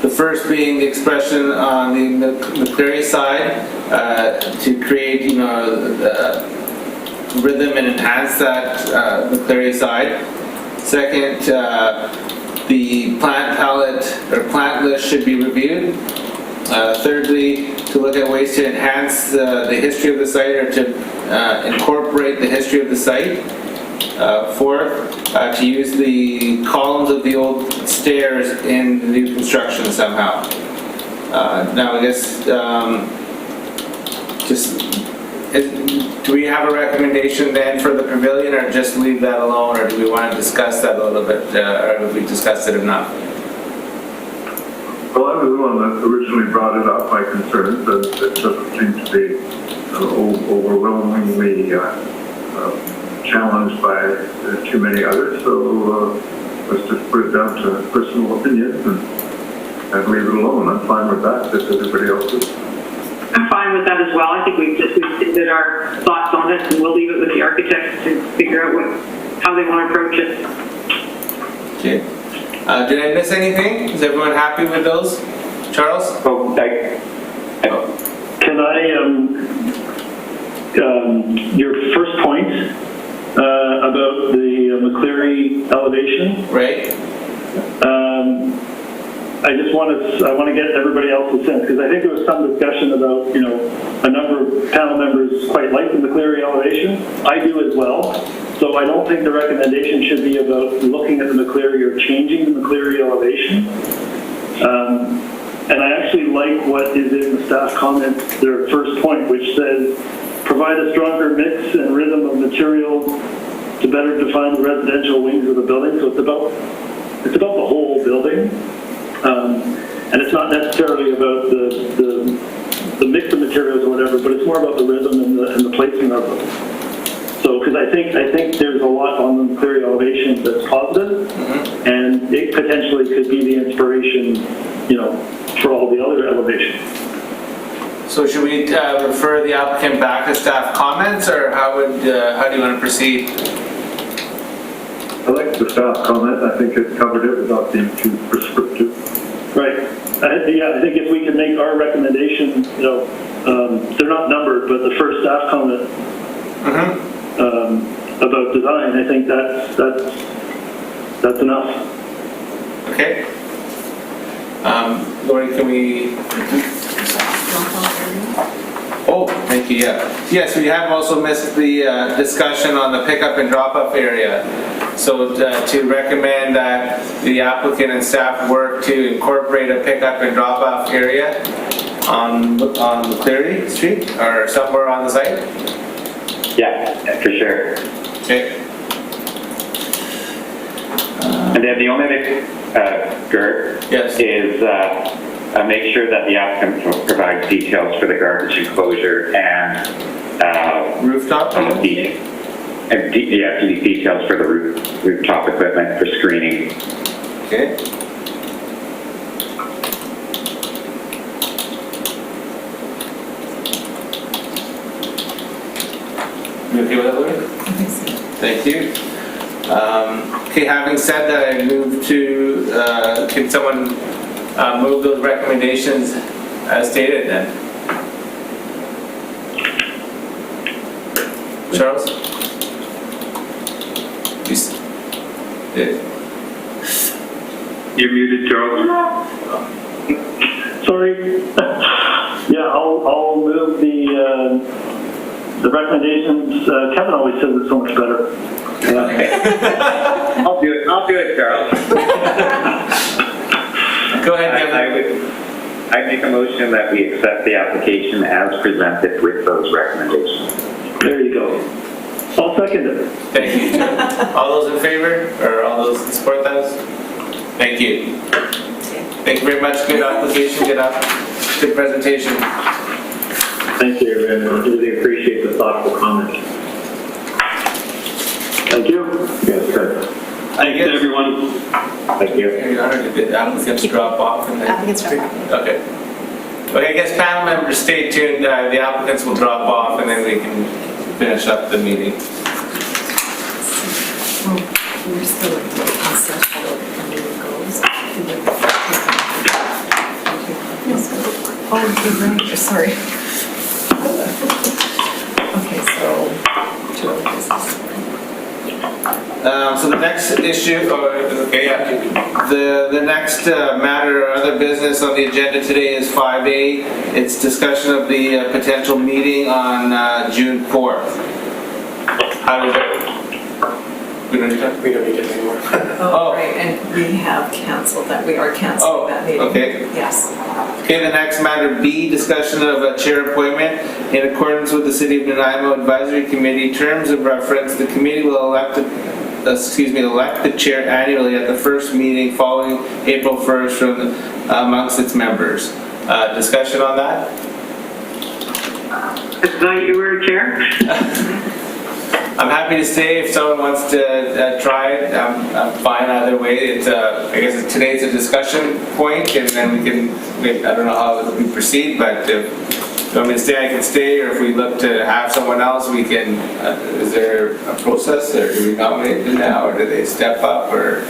The first being the expression on the McCleary side to create, rhythm and enhance that McCleary side. Second, the plant palette or plant list should be reviewed. Thirdly, to look at ways to enhance the history of the site or to incorporate the history of the site. Fourth, to use the columns of the old stairs in the new construction somehow. Now, I guess, do we have a recommendation then for the pavilion, or just leave that alone, or do we want to discuss that a little bit, or have we discussed it enough? Well, I was the one that originally brought it up, my concerns, and it doesn't seem to be overwhelmingly challenged by too many others, so let's just put it down to personal opinions and leave it alone. I'm fine with that, if everybody else is. I'm fine with that as well. I think we've stated our thoughts on it, and we'll leave it with the architects to figure out how they want to approach it. Okay. Did I miss anything? Is everyone happy with those? Charles? Can I, your first point about the McCleary elevation? Right. I want to get everybody else's sense, because I think there was some discussion about, a number of panel members quite like the McCleary elevation. I do as well. So I don't think the recommendation should be about looking at the McCleary or changing the McCleary elevation. And I actually like what is in the staff comments, their first point, which says, provide a stronger mix and rhythm of materials to better define the residential wings of the building. So it's about the whole building. And it's not necessarily about the the mix of materials or whatever, but it's more about the rhythm and the placing of them. So, because I think there's a lot on the clear elevation that's positive, and it potentially could be the inspiration, for all the other elevations. So should we refer the applicant back to staff comments, or how do you want to proceed? I like the staff comment. I think it covered it without being too prescriptive. Right. I think if we can make our recommendation, they're not numbered, but the first staff comment about design, I think that's enough. Okay. Lori, can we? Oh, thank you, yeah. Yes, we have also missed the discussion on the pickup and drop-off area. So to recommend that the applicant and staff work to incorporate a pickup and drop-off area on Cleary Street or somewhere on the site? Yeah, for sure. Okay. And then the only thing, Gert, yes, is make sure that the applicant provides details for the garbage enclosure and rooftop. Details for the rooftop equipment for screening. Okay. You okay with that, Lori? Thank you. Okay, having said that, I move to, can someone move those recommendations as stated then? Charles? You're muted, Charles. Sorry. Yeah, I'll move the recommendations. Kevin always says it so much better. I'll do it, Charles. Go ahead, Kevin. I make a motion that we accept the application as presented with those recommendations. There you go. I'll second it. Thank you. All those in favor, or all those in support those? Thank you. Thank you very much. Good application, good presentation. Thank you, and I really appreciate the thoughtful comments. Thank you. Yes, good. Thanks, everyone. Thank you. The applicants drop off and then. Applicants drop off. Okay. Okay, I guess panel members stay tuned. The applicants will drop off and then we can finish up the meeting. We're still in the process of the goals. Oh, you're right. Sorry. Okay, so two other business. So the next issue, the next matter or other business on the agenda today is 5A. It's discussion of the potential meeting on June 4th. How does it? We don't need it anymore. Oh, right, and we have canceled that. We are canceling that meeting. Okay. Yes. Okay, the next matter B, discussion of a chair appointment. In accordance with the City of Nanaimo Advisory Committee terms of reference, the committee will elect the chair annually at the first meeting following April 1st from amongst its members. Discussion on that? I thought you were chair. I'm happy to stay if someone wants to try it. I'm fine either way. It's I guess today's a discussion point, and then we can. I don't know how we proceed, but if you want me to stay, I can stay. Or if we look to have someone else, we can. Is there a process, or do we nominate them now, or do they step up, or?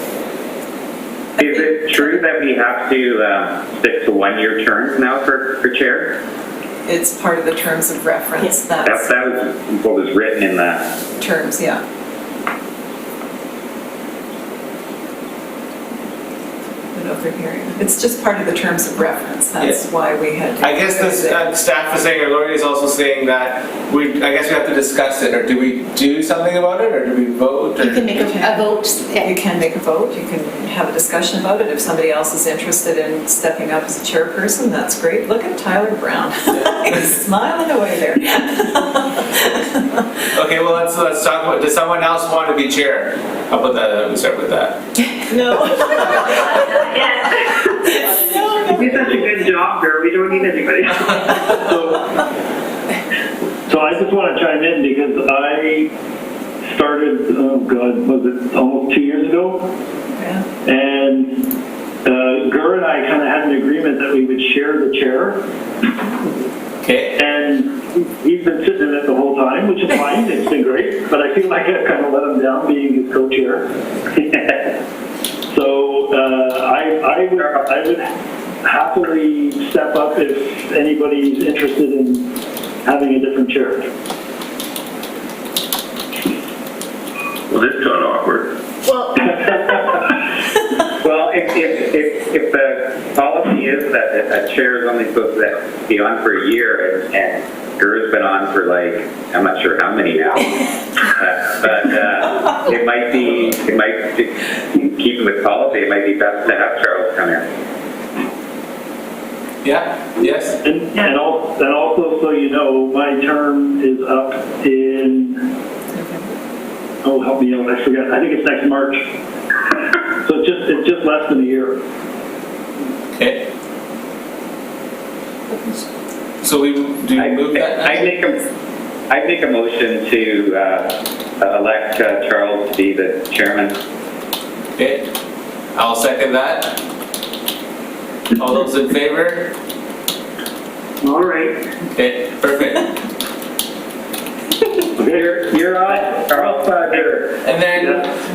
Is it true that we have to stick to one-year terms now for chair? It's part of the terms of reference. That was what was written in that. Terms, yeah. It's just part of the terms of reference. That's why we had. I guess the staff is saying, or Lori is also saying that I guess we have to discuss it, or do we do something about it, or do we vote? Or? You can make a vote. Yeah. You can make a vote. You can have a discussion about it. If somebody else is interested in stepping up as a chairperson, that's great. Look at Tyler Brown. He's smiling away there. Okay, well let's talk about. Does someone else want to be chair? How about that? We start with that. No. Yeah. No. do such a good job there, we don't need anybody else. So I just want to chime in because I started, oh God, was it almost 2 years ago? Yeah. And Gur and I kind of had an agreement that we would share the chair. Okay. And he's been sitting in it the whole time, which is fine. It's been great. But I feel like I kind of let him down being his co-chair. So I would happily step up if anybody's interested in having a different chair. Well, this got awkward. Well, well, if the policy is that a chair is only supposed to be on for a year, and Gur's been on for like, I'm not sure how many now, but it might be, keeping with policy, it might be best to have Charles come in. Yeah, yes. And also, so you know, my term is up in, oh, help me out, I forgot. I think it's next March. So it's just less than a year. Okay. So we move that? I'd make a motion to elect Charles to be the chairman. Okay. I'll second that. All those in favor? All right. Okay, perfect. You're on, Charles Parker. And then,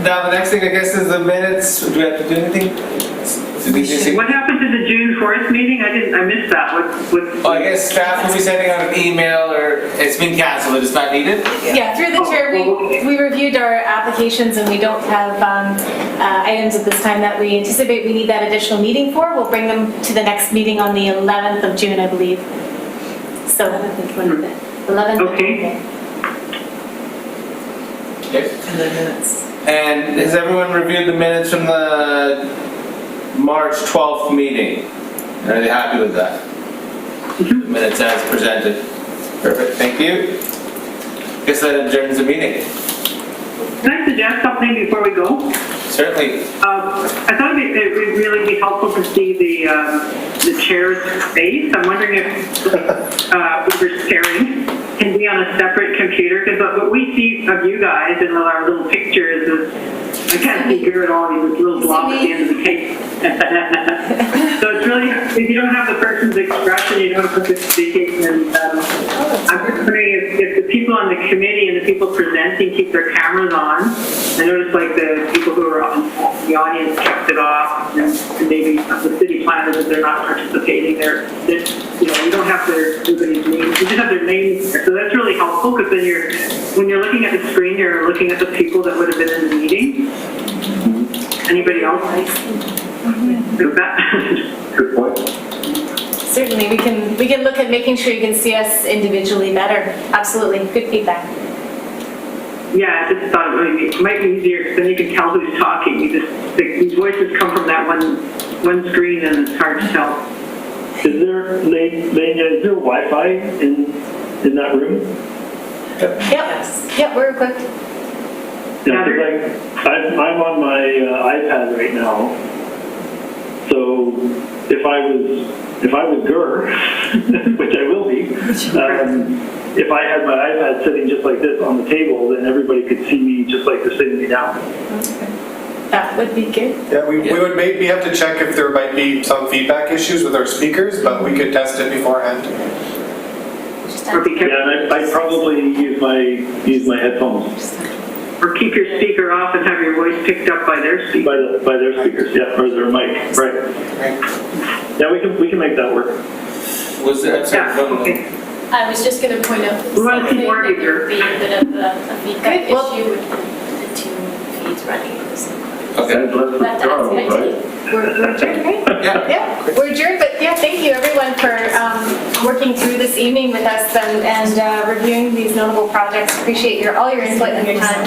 now the next thing I guess is the minutes. Do we have to do anything? What happened to the June 4th meeting? I missed that. Oh, I guess staff will be sending out an email, or it's been canceled, it's not needed? Yeah, through the chair, we reviewed our applications and we don't have items at this time that we anticipate we need that additional meeting for. We'll bring them to the next meeting on the 11th of June, I believe. So, 11th. Okay. Okay. And the minutes. And has everyone reviewed the minutes from the March 12th meeting? Are they happy with that? Minutes as presented. Perfect, thank you. Guess that adjourns the meeting. Can I suggest something before we go? Certainly. I thought it would really be helpful to see the chair's face. I'm wondering if we were sharing can be on a separate computer, because what we see of you guys in our little pictures is, I can't see Gur at all, he's a little blob at the end of the cake. So it's really, if you don't have the person's expression, you don't put the cake in. I'm just wondering if the people on the committee and the people presenting keep their cameras on. I noticed like the people who are on the audience kept it off, and maybe the city planners, if they're not participating, you don't have everybody's names, you just have their names there. So that's really helpful, because then when you're looking at the screen, you're looking at the people that would have been in the meeting. Anybody else? With that? Good point. Certainly, we can look at making sure you can see us individually better. Absolutely, good feedback. Yeah, I just thought it might be easier, because then you can tell who's talking. These voices come from that one screen, and it's hard to tell. Is there, Lania, is there Wi-Fi in that room? Yep, we're equipped. Yeah, 'cause I'm on my iPad right now. So if I was Gur, which I will be, if I had my iPad sitting just like this on the table, then everybody could see me just like they're sitting me down. Okay. That would be good. Yeah, we would maybe have to check if there might be some feedback issues with our speakers, but we could test it beforehand. Yeah, and I'd probably use my headphones. Or keep your speaker off and have your voice picked up by their speakers. By their speakers, yeah, or their mic, right. Yeah, we can make that work. Was there okay. I was just going to point out we want to see more of there would be a bit of a feedback issue with the two feeds running at the same time. Okay. That's right? We're adjourned, right? Yeah, we're adjourned, but yeah, thank you everyone for working through this evening with us and reviewing these notable projects. Appreciate all your input and your time.